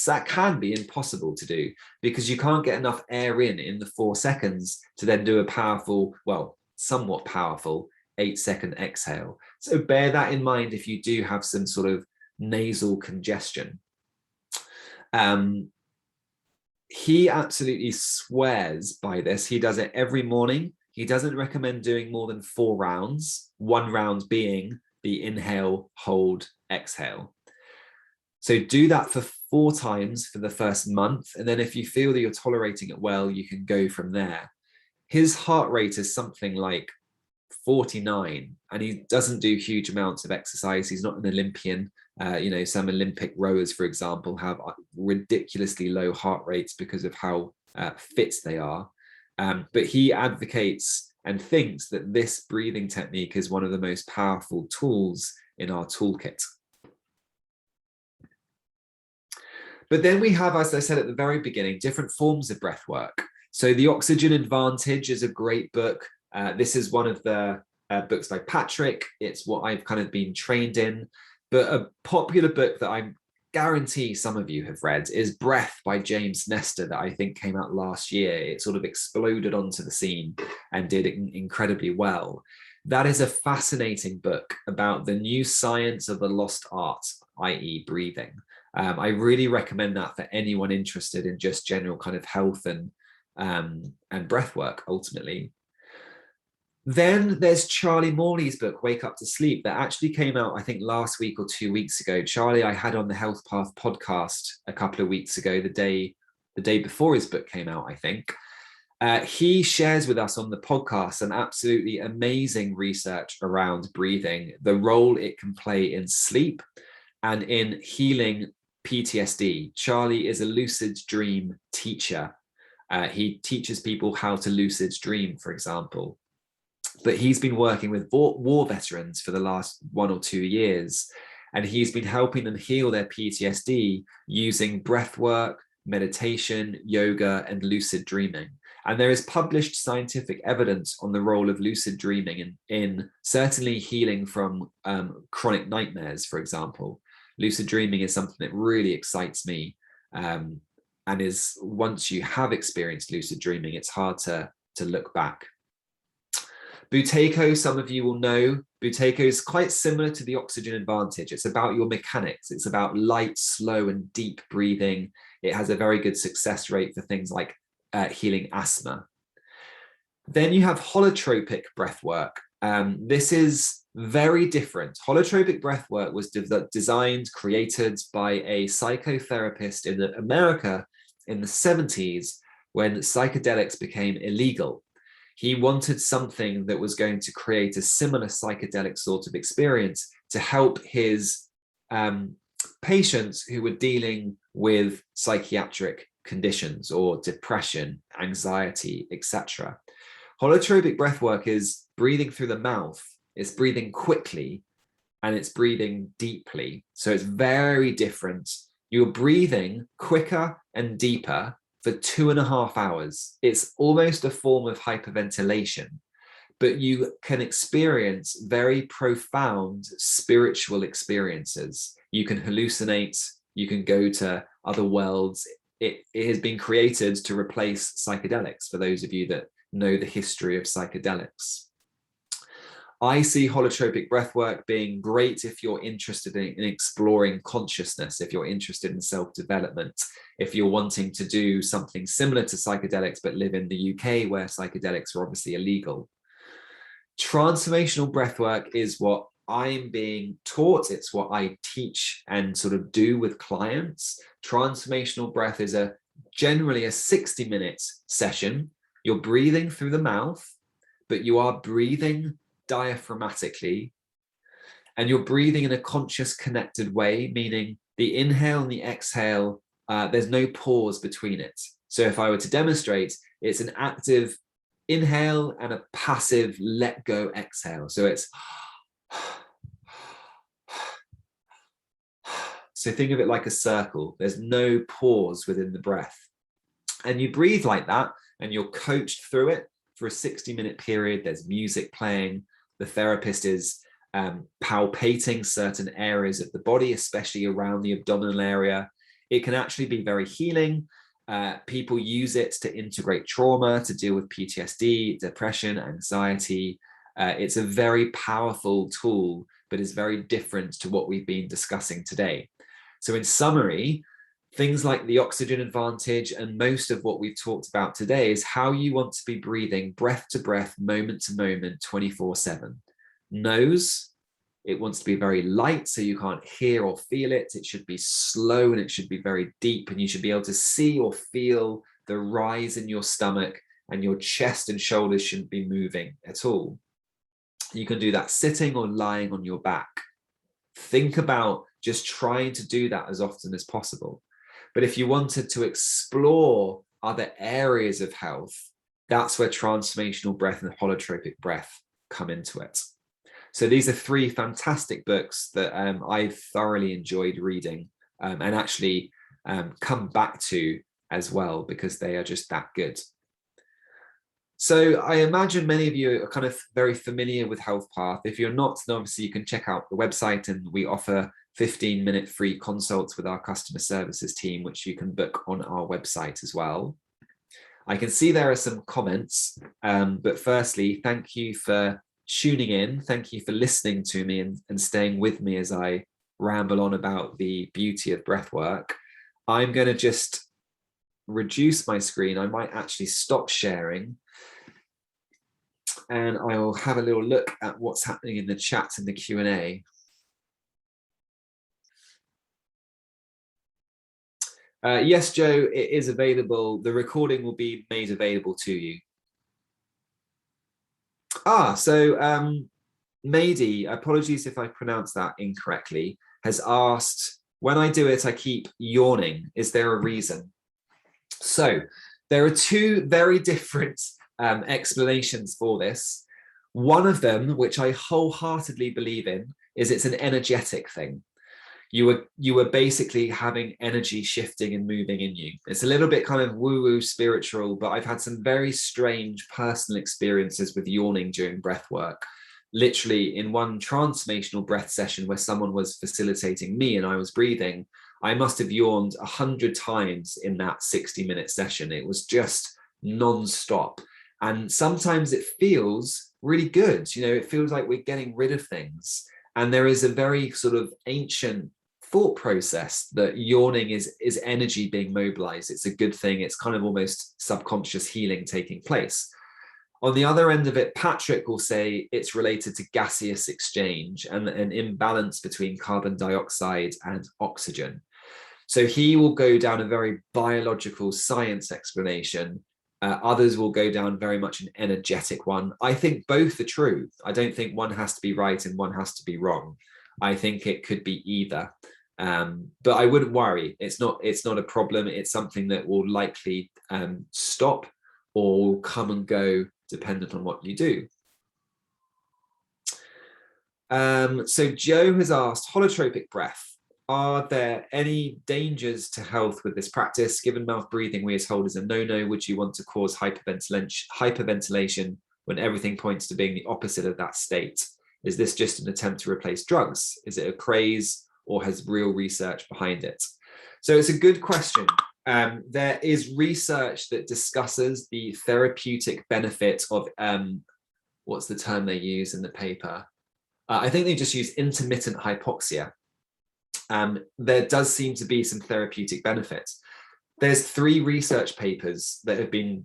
that can be impossible to do because you can't get enough air in the 4 seconds to then do a powerful, well, somewhat powerful 8-second exhale. So bear that in mind if you do have some sort of nasal congestion. He absolutely swears by this. He does it every morning. He doesn't recommend doing more than 4 rounds, 1 round being the inhale, hold, exhale. So do that for 4 times for the first month. And then if you feel that you're tolerating it well, you can go from there. His heart rate is something like 49, and he doesn't do huge amounts of exercise. He's not an Olympian. Some Olympic rowers, for example, have ridiculously low heart rates because of how fit they are. But he advocates and thinks that this breathing technique is one of the most powerful tools in our toolkit. But then we have, as I said at the very beginning, different forms of breath work. So The Oxygen Advantage is a great book. This is one of the books by Patrick. It's what I've kind of been trained in. But a popular book that I guarantee some of you have read is Breath by James Nestor, that I think came out last year. It sort of exploded onto the scene and did incredibly well. That is a fascinating book about the new science of the lost art, i.e. breathing. I really recommend that for anyone interested in just general kind of health and breath work ultimately. Then there's Charlie Morley's book, Wake Up to Sleep, that actually came out, I think, last week or 2 weeks ago. Charlie, I had on the Health Path podcast a couple of weeks ago, the day before his book came out, I think. He shares with us on the podcast some absolutely amazing research around breathing, the role it can play in sleep and in healing PTSD. Charlie is a lucid dream teacher. He teaches people how to lucid dream, for example. But he's been working with war veterans for the last 1 or 2 years, and he's been helping them heal their PTSD using breath work, meditation, yoga, and lucid dreaming. And there is published scientific evidence on the role of lucid dreaming in certainly healing from chronic nightmares, for example. Lucid dreaming is something that really excites me, and is, once you have experienced lucid dreaming, it's hard to look back. Buteyko, some of you will know, Buteyko is quite similar to the oxygen advantage. It's about your mechanics. It's about light, slow, and deep breathing. It has a very good success rate for things like healing asthma. Then you have holotropic breath work. This is very different. Holotropic breath work was designed, created by a psychotherapist in America in the 70s when psychedelics became illegal. He wanted something that was going to create a similar psychedelic sort of experience to help his patients who were dealing with psychiatric conditions or depression, anxiety, etc. Holotropic breathwork is breathing through the mouth, it's breathing quickly, and it's breathing deeply. So it's very different. You're breathing quicker and deeper for 2.5 hours. It's almost a form of hyperventilation, but you can experience very profound spiritual experiences. You can hallucinate, you can go to other worlds. It has been created to replace psychedelics, for those of you that know the history of psychedelics. I see holotropic breathwork being great if you're interested in exploring consciousness, if you're interested in self-development, if you're wanting to do something similar to psychedelics but live in the UK where psychedelics are obviously illegal. Transformational breathwork is what I'm being taught. It's what I teach and sort of do with clients. Transformational breath is generally a 60-minute session. You're breathing through the mouth, but you are breathing diaphragmatically, and you're breathing in a conscious, connected way, meaning the inhale and the exhale, there's no pause between it. So if I were to demonstrate, it's an active inhale and a passive let go exhale. So it's so think of it like a circle. There's no pause within the breath, and you breathe like that, and you're coached through it for a 60-minute period. There's music playing. The therapist is palpating certain areas of the body, especially around the abdominal area. It can actually be very healing. People use it to integrate trauma, to deal with PTSD, depression, anxiety. It's a very powerful tool, but is very different to what we've been discussing today. So in summary, things like the oxygen advantage and most of what we've talked about today is how you want to be breathing breath to breath, moment to moment, 24/7. Nose, it wants to be very light so you can't hear or feel it. It should be slow and it should be very deep, and you should be able to see or feel the rise in your stomach, and your chest and shoulders shouldn't be moving at all. You can do that sitting or lying on your back. Think about just trying to do that as often as possible. But if you wanted to explore other areas of health, that's where transformational breath and holotropic breath come into it. So these are 3 fantastic books that I've thoroughly enjoyed reading and actually come back to as well, because they are just that good. So I imagine many of you are kind of very familiar with Health Path. If you're not, then obviously you can check out the website, and we offer 15-minute free consults with our customer services team, which you can book on our website as well. I can see there are some comments, but firstly, thank you for tuning in. Thank you for listening to me and staying with me as I ramble on about the beauty of breath work. I'm going to just reduce my screen. I might actually stop sharing, and I will have a little look at what's happening in the chat and the Q&A. Yes, Joe, it is available. The recording will be made available to you. So Mady, apologies if I pronounced that incorrectly, has asked, when I do it, I keep yawning. Is there a reason? So there are two very different explanations for this. One of them, which I wholeheartedly believe in, is it's an energetic thing. You were basically having energy shifting and moving in you. It's a little bit kind of woo-woo spiritual, but I've had some very strange personal experiences with yawning during breath work. Literally in one transformational breath session where someone was facilitating me and I was breathing, I must have yawned 100 times in that 60-minute session. It was just non-stop. And sometimes it feels really good. You know, it feels like we're getting rid of things. And there is a very sort of ancient thought process that yawning is energy being mobilized. It's a good thing. It's kind of almost subconscious healing taking place. On the other end of it, Patrick will say it's related to gaseous exchange and an imbalance between carbon dioxide and oxygen. So he will go down a very biological science explanation. Others will go down very much an energetic one. I think both are true. I don't think one has to be right and one has to be wrong. I think it could be either. But I wouldn't worry. It's not a problem. It's something that will likely stop or will come and go dependent on what you do. So Joe has asked, holotropic breath. Are there any dangers to health with this practice? Given mouth breathing we are told is a no-no, would you want to cause hyperventilation when everything points to being the opposite of that state? Is this just an attempt to replace drugs? Is it a craze or has real research behind it? So it's a good question. There is research that discusses the therapeutic benefit of, what's the term they use in the paper? I think they just use intermittent hypoxia. There does seem to be some therapeutic benefits. There's 3 research papers that have been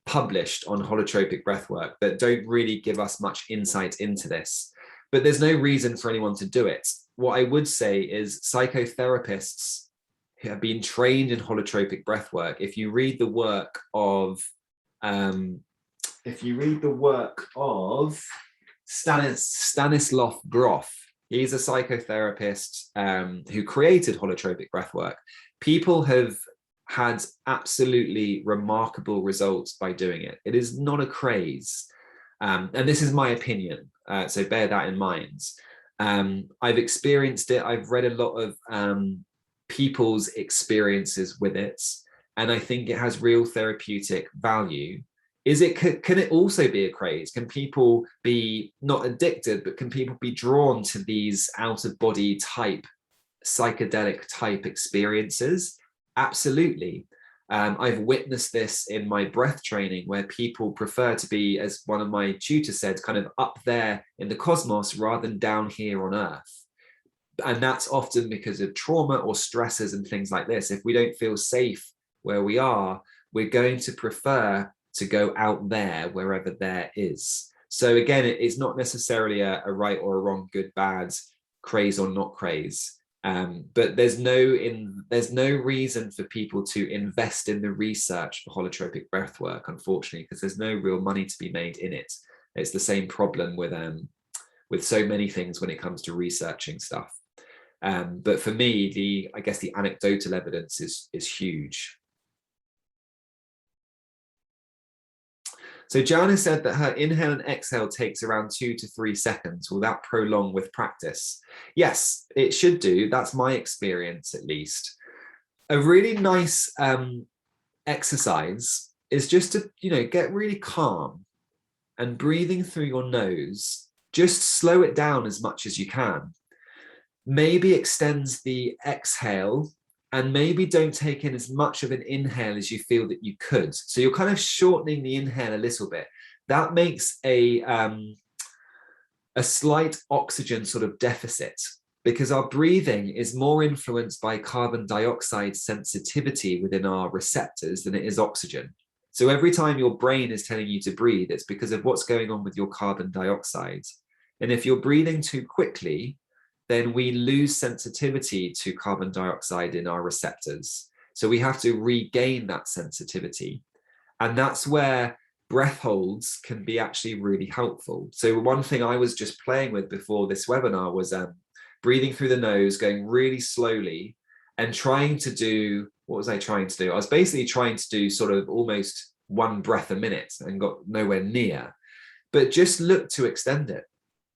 published on holotropic breathwork that don't really give us much insight into this, but there's no reason for anyone to do it. What I would say is psychotherapists who have been trained in holotropic breathwork, if you read the work of Stanislav Grof, he's a psychotherapist who created holotropic breathwork. People have had absolutely remarkable results by doing it. It is not a craze. And this is my opinion, so bear that in mind. I've experienced it. I've read a lot of people's experiences with it, and I think it has real therapeutic value. Can it also be a craze? Can people be not addicted, but can people be drawn to these out-of-body type, psychedelic type experiences? Absolutely. I've witnessed this in my breath training where people prefer to be, as one of my tutors said, kind of up there in the cosmos rather than down here on Earth. And that's often because of trauma or stresses and things like this. If we don't feel safe where we are, we're going to prefer to go out there wherever there is. So again, it's not necessarily a right or a wrong, good, bad, craze or not craze. But there's no reason for people to invest in the research for holotropic breathwork, unfortunately, because there's no real money to be made in it. It's the same problem with so many things when it comes to researching stuff. But for me, I guess the anecdotal evidence is huge. So Jana said that her inhale and exhale takes around 2 to 3 seconds. Will that prolong with practice? Yes, it should do. That's my experience, at least. A really nice exercise is just to, get really calm and breathing through your nose. Just slow it down as much as you can. Maybe extends the exhale and maybe don't take in as much of an inhale as you feel that you could. So you're kind of shortening the inhale a little bit. That makes a slight oxygen sort of deficit because our breathing is more influenced by carbon dioxide sensitivity within our receptors than it is oxygen. So every time your brain is telling you to breathe, it's because of what's going on with your carbon dioxide. And if you're breathing too quickly, then we lose sensitivity to carbon dioxide in our receptors. So we have to regain that sensitivity. And that's where breath holds can be actually really helpful. So one thing I was just playing with before this webinar was breathing through the nose, going really slowly, and trying to do, what was I trying to do? I was basically trying to do sort of almost one breath a minute and got nowhere near, but just look to extend it.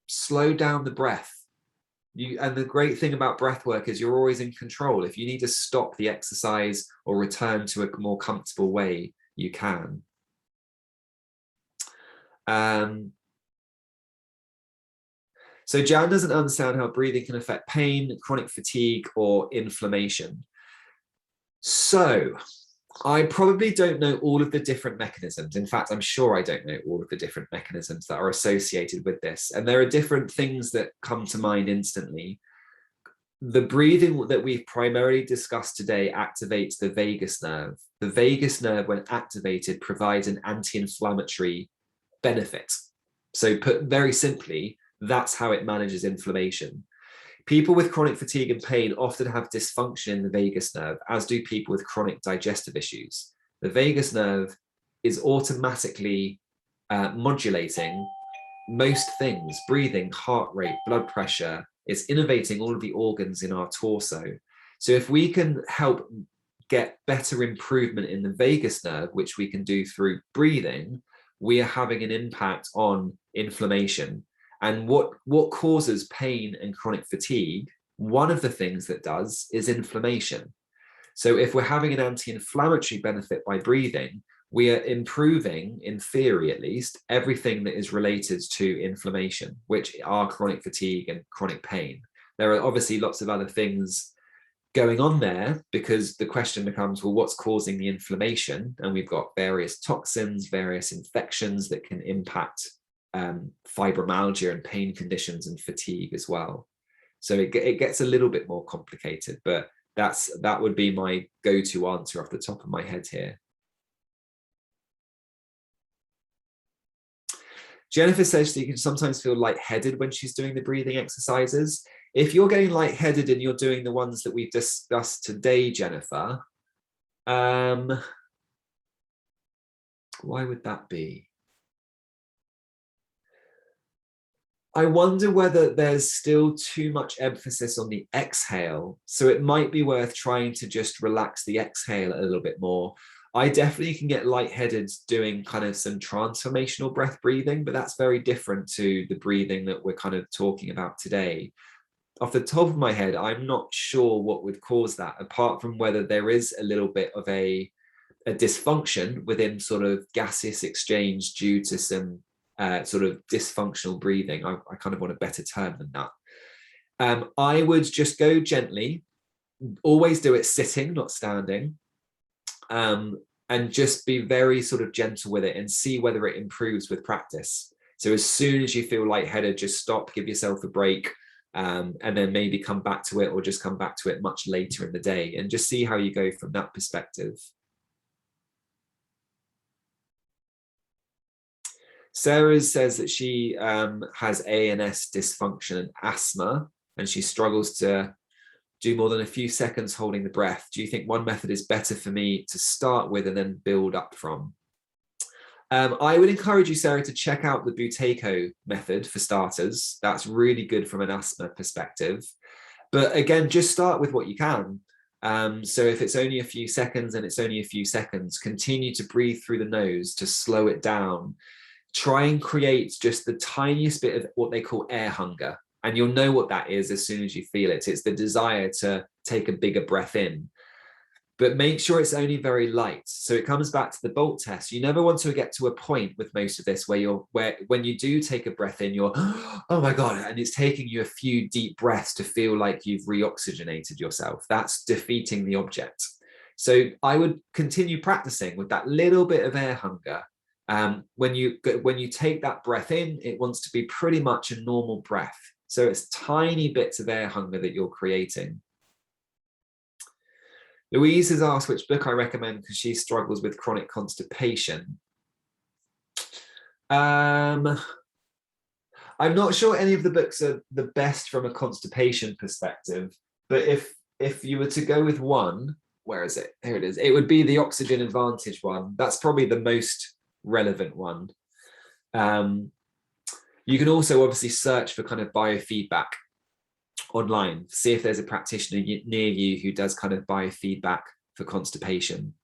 Slow down the breath. And the great thing about breath work is you're always in control. If you need to stop the exercise or return to a more comfortable way, you can. So Jan doesn't understand how breathing can affect pain, chronic fatigue, or inflammation. So I probably don't know all of the different mechanisms. In fact, I'm sure I don't know all of the different mechanisms that are associated with this. And there are different things that come to mind instantly. The breathing that we've primarily discussed today activates the vagus nerve. The vagus nerve, when activated, provides an anti-inflammatory benefit. So put very simply, that's how it manages inflammation. People with chronic fatigue and pain often have dysfunction in the vagus nerve, as do people with chronic digestive issues. The vagus nerve is automatically modulating most things: breathing, heart rate, blood pressure. It's innervating all of the organs in our torso. So if we can help get better improvement in the vagus nerve, which we can do through breathing, we are having an impact on inflammation. And what causes pain and chronic fatigue, one of the things that does is inflammation. So if we're having an anti-inflammatory benefit by breathing, we are improving, in theory at least, everything that is related to inflammation, which are chronic fatigue and chronic pain. There are obviously lots of other things going on there, because the question becomes, well, what's causing the inflammation? And we've got various toxins, various infections that can impact fibromyalgia and pain conditions and fatigue as well. So it gets a little bit more complicated, but that would be my go-to answer off the top of my head here. Jennifer says she can sometimes feel lightheaded when she's doing the breathing exercises. If you're getting lightheaded and you're doing the ones that we've discussed today, Jennifer, why would that be? I wonder whether there's still too much emphasis on the exhale. So it might be worth trying to just relax the exhale a little bit more. I definitely can get lightheaded doing kind of some transformational breath breathing, but that's very different to the breathing that we're kind of talking about today. Off the top of my head, I'm not sure what would cause that, apart from whether there is a little bit of a dysfunction within sort of gaseous exchange due to some sort of dysfunctional breathing. I kind of want a better term than that. I would just go gently, always do it sitting, not standing, and just be very sort of gentle with it and see whether it improves with practice. So as soon as you feel lightheaded, just stop, give yourself a break, and then maybe come back to it, or just come back to it much later in the day, and just see how you go from that perspective. Sarah says that she has ANS dysfunction and asthma, and she struggles to do more than a few seconds holding the breath. Do you think one method is better for me to start with and then build up from? I would encourage you, Sarah, to check out the Buteyko method for starters. That's really good from an asthma perspective. But again, just start with what you can. So if it's only a few seconds and it's only a few seconds, continue to breathe through the nose to slow it down. Try and create just the tiniest bit of what they call air hunger. And you'll know what that is as soon as you feel it. It's the desire to take a bigger breath in. But make sure it's only very light. So it comes back to the Bolt test. You never want to get to a point with most of this where when you do take a breath in, you're, oh my God, and it's taking you a few deep breaths to feel like you've reoxygenated yourself. That's defeating the object. So I would continue practicing with that little bit of air hunger. When you take that breath in, it wants to be pretty much a normal breath. So it's tiny bits of air hunger that you're creating. Louise has asked which book I recommend because she struggles with chronic constipation. I'm not sure any of the books are the best from a constipation perspective, but if you were to go with one, where is it? Here it is. It would be the oxygen advantage one. That's probably the most relevant one. You can also obviously search for kind of biofeedback online, see if there's a practitioner near you who does kind of biofeedback for constipation.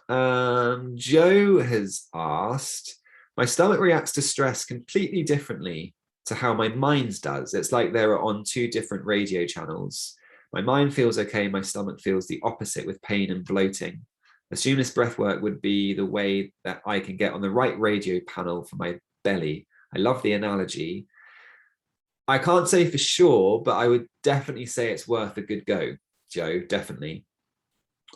Joe has asked, my stomach reacts to stress completely differently to how my mind does. It's like they're on two different radio channels. My mind feels okay, my stomach feels the opposite with pain and bloating. Assume this breath work would be the way that I can get on the right radio panel for my belly. I love the analogy. I can't say for sure, but I would definitely say it's worth a good go, Joe, definitely.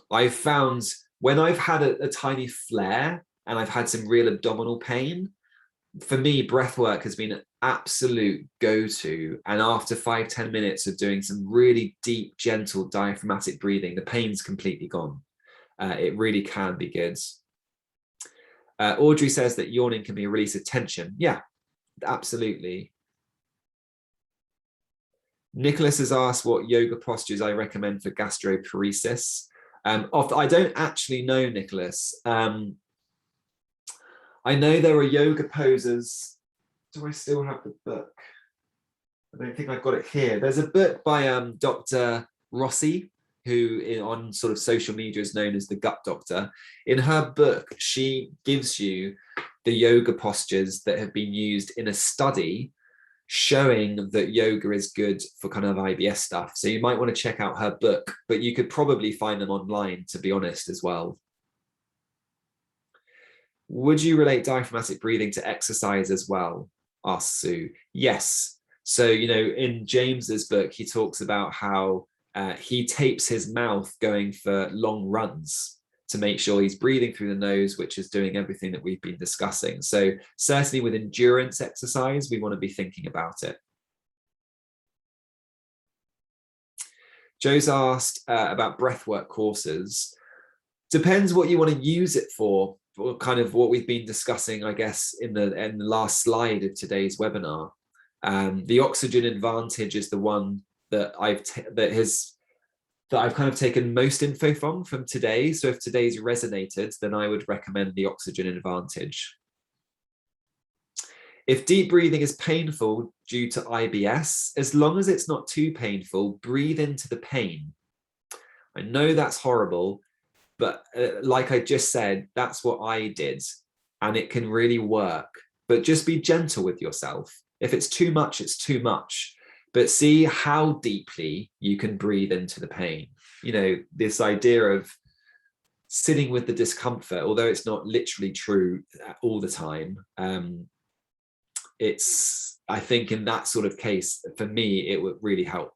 I've found when I've had a tiny flare and I've had some real abdominal pain, for me, breath work has been an absolute go-to. And after 5-10 minutes of doing some really deep, gentle diaphragmatic breathing, the pain's completely gone. It really can be good. Audrey says that yawning can be a release of tension. Yeah, absolutely. Nicholas has asked what yoga postures I recommend for gastroparesis. I don't actually know, Nicholas. I know there are yoga poses. Do I still have the book? I don't think I've got it here. There's a book by Dr. Rossi, who on sort of social media is known as the gut doctor. In her book, she gives you the yoga postures that have been used in a study showing that yoga is good for kind of IBS stuff. So you might want to check out her book, but you could probably find them online, to be honest, as well. Would you relate diaphragmatic breathing to exercise as well? Asks Sue. Yes. So, in James's book, he talks about how he tapes his mouth going for long runs to make sure he's breathing through the nose, which is doing everything that we've been discussing. So certainly with endurance exercise, we want to be thinking about it. Joe's asked about breathwork courses. Depends what you want to use it for kind of what we've been discussing, I guess, in the last slide of today's webinar. The oxygen advantage is the one that I've kind of taken most info from today. So if today's resonated, then I would recommend the oxygen advantage. If deep breathing is painful due to IBS, as long as it's not too painful, breathe into the pain. I know that's horrible, but like I just said, that's what I did, and it can really work. But just be gentle with yourself. If it's too much, it's too much. But see how deeply you can breathe into the pain. This idea of sitting with the discomfort, although it's not literally true all the time, I think in that sort of case, for me, it would really help.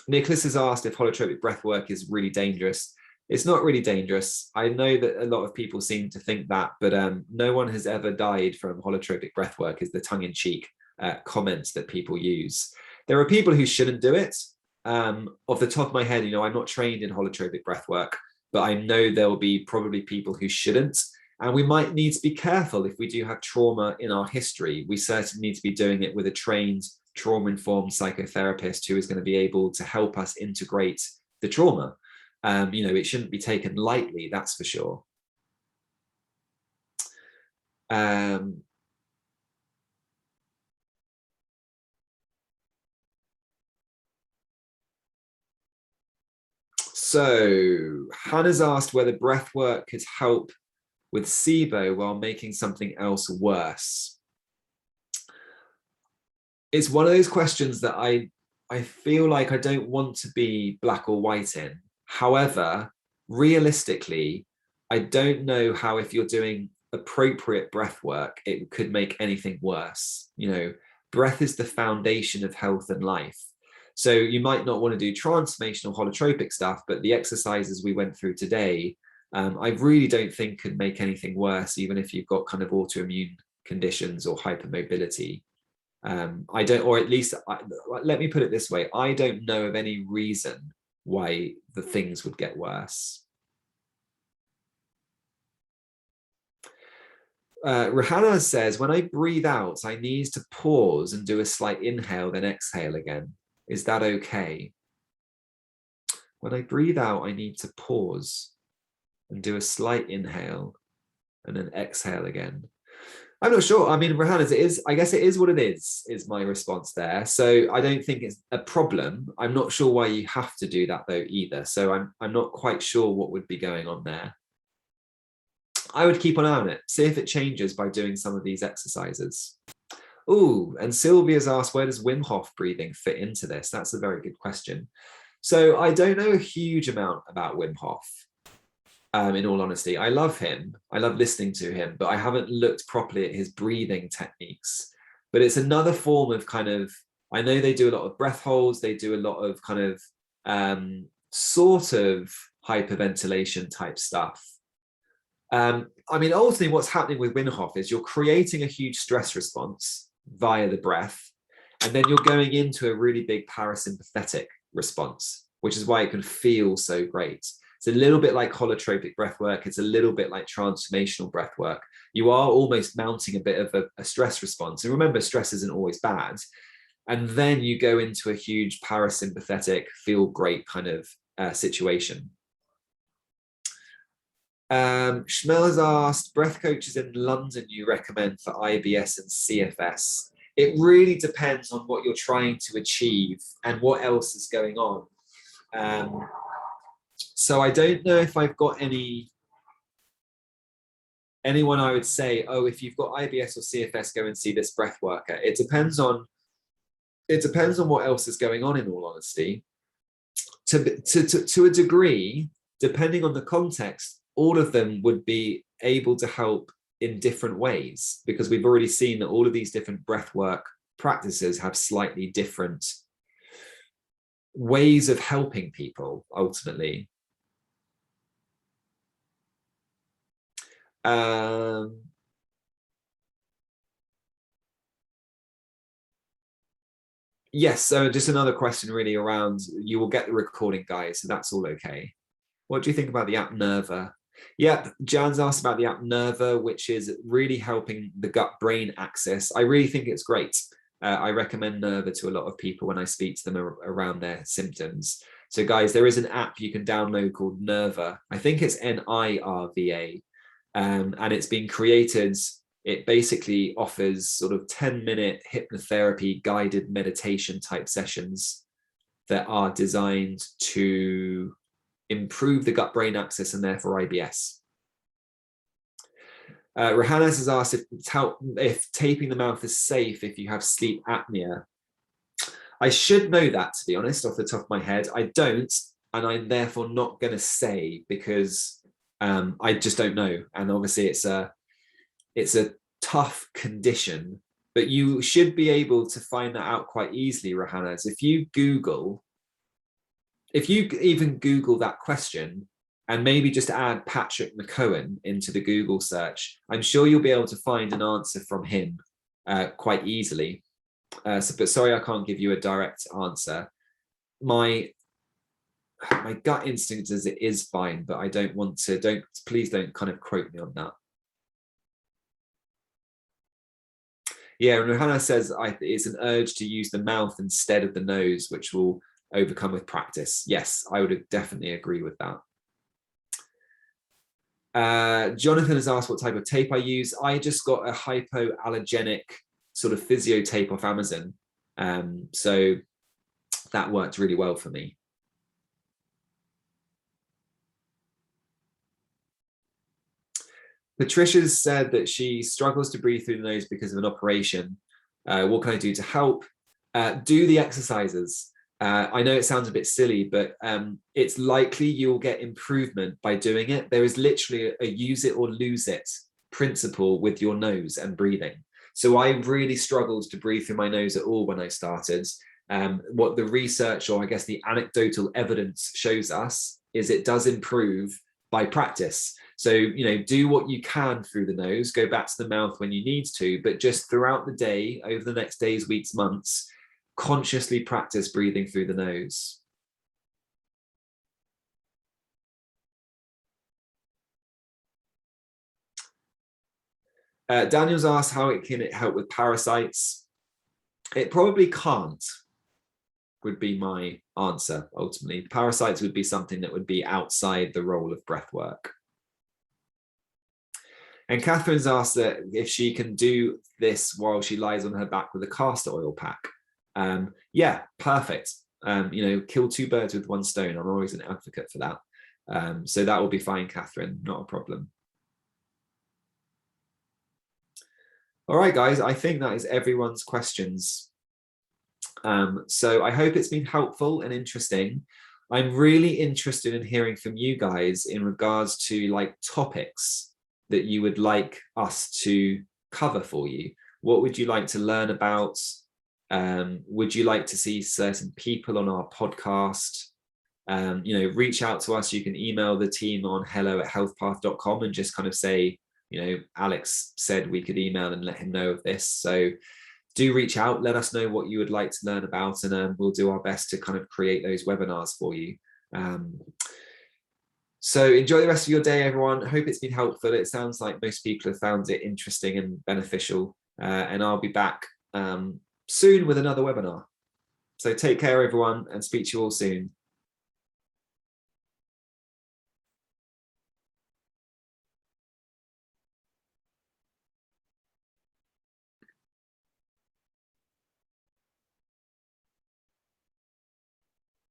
Nicholas has asked if holotropic breath work is really dangerous. It's not really dangerous. I know that a lot of people seem to think that, but no one has ever died from holotropic breath work, is the tongue-in-cheek comments that people use. There are people who shouldn't do it. Off the top of my head, I'm not trained in holotropic breath work, but I know there will be probably people who shouldn't. And we might need to be careful if we do have trauma in our history. We certainly need to be doing it with a trained, trauma-informed psychotherapist who is going to be able to help us integrate the trauma. It shouldn't be taken lightly, that's for sure. So Hannah's asked whether breath work could help with SIBO while making something else worse. It's one of those questions that I feel like I don't want to be black or white in. However, realistically, I don't know how, if you're doing appropriate breath work, it could make anything worse. Breath is the foundation of health and life. So you might not want to do transformational holotropic stuff, but the exercises we went through today, I really don't think could make anything worse, even if you've got kind of autoimmune conditions or hypermobility. I don't, or at least, let me put it this way, I don't know of any reason why the things would get worse. Rahana says, when I breathe out, I need to pause and do a slight inhale, then exhale again. Is that okay? When I breathe out, I need to pause and do a slight inhale and then exhale again. I'm not sure. I mean, Rohanna, I guess it is what it is my response there. So I don't think it's a problem. I'm not sure why you have to do that though either. So I'm not quite sure what would be going on there. I would keep an eye on it, see if it changes by doing some of these exercises. Oh, and Sylvia's asked, where does Wim Hof breathing fit into this? That's a very good question. So I don't know a huge amount about Wim Hof. In all honesty, I love him. I love listening to him, but I haven't looked properly at his breathing techniques. But it's another form of kind of, I know they do a lot of breath holds. They do a lot of kind of sort of hyperventilation type stuff. I mean, ultimately what's happening with Wim Hof is you're creating a huge stress response via the breath, and then you're going into a really big parasympathetic response, which is why it can feel so great. It's a little bit like holotropic breath work. It's a little bit like transformational breath work. You are almost mounting a bit of a stress response. And remember, stress isn't always bad. And then you go into a huge parasympathetic, feel great kind of situation. Schmel has asked, breath coaches in London you recommend for IBS and CFS? It really depends on what you're trying to achieve and what else is going on. So I don't know if I've got anyone I would say, oh, if you've got IBS or CFS, go and see this breath worker. It depends on what else is going on, in all honesty. To a degree, depending on the context, all of them would be able to help in different ways, because we've already seen that all of these different breathwork practices have slightly different ways of helping people ultimately. Yes, so just another question really around, you will get the recording, guys, so that's all okay. What do you think about the app Nerva? Yep, Jan's asked about the app Nerva, which is really helping the gut-brain axis. I really think it's great. I recommend Nerva to a lot of people when I speak to them around their symptoms. So guys, there is an app you can download called Nerva. I think it's Nirva. And it's been created, it basically offers sort of 10-minute hypnotherapy guided meditation type sessions that are designed to improve the gut-brain axis and therefore IBS. Rohannes has asked if taping the mouth is safe if you have sleep apnea. I should know that, to be honest, off the top of my head. I don't, and I'm therefore not going to say, because I just don't know. And obviously it's a tough condition, but you should be able to find that out quite easily, Rohannes. If you even Google that question and maybe just add Patrick McKeown into the Google search, I'm sure you'll be able to find an answer from him quite easily. But sorry, I can't give you a direct answer. My gut instinct is it is fine, but I don't want to, please don't kind of quote me on that. Yeah, and Hannah says it's an urge to use the mouth instead of the nose, which will overcome with practice. Yes, I would definitely agree with that. Jonathan has asked what type of tape I use. I just got a hypoallergenic sort of physio tape off Amazon. So that worked really well for me. Patricia's said that she struggles to breathe through the nose because of an operation. What can I do to help? Do the exercises. I know it sounds a bit silly, but it's likely you'll get improvement by doing it. There is literally a use it or lose it principle with your nose and breathing. So I really struggled to breathe through my nose at all when I started. What the research, or I guess the anecdotal evidence, shows us is it does improve by practice. So, do what you can through the nose, go back to the mouth when you need to, but just throughout the day, over the next days, weeks, months, consciously practice breathing through the nose. Daniel's asked how can it help with parasites. It probably can't. would be my answer ultimately. Parasites would be something that would be outside the role of breath work. And Catherine's asked that if she can do this while she lies on her back with a castor oil pack. Yeah, perfect. You know, kill two birds with one stone. I'm always an advocate for that. So that will be fine, Catherine, not a problem. All right, guys, I think that is everyone's questions. So I hope it's been helpful and interesting. I'm really interested in hearing from you guys in regards to like topics that you would like us to cover for you. What would you like to learn about? Would you like to see certain people on our podcast? You know, reach out to us. You can email the team on hello@healthpath.com and just kind of say, you know, Alex said we could email and let him know of this. So do reach out, let us know what you would like to learn about, and we'll do our best to kind of create those webinars for you. So enjoy the rest of your day, everyone. Hope it's been helpful. It sounds like most people have found it interesting and beneficial, and I'll be back soon with another webinar. So take care, everyone, and speak to you all soon.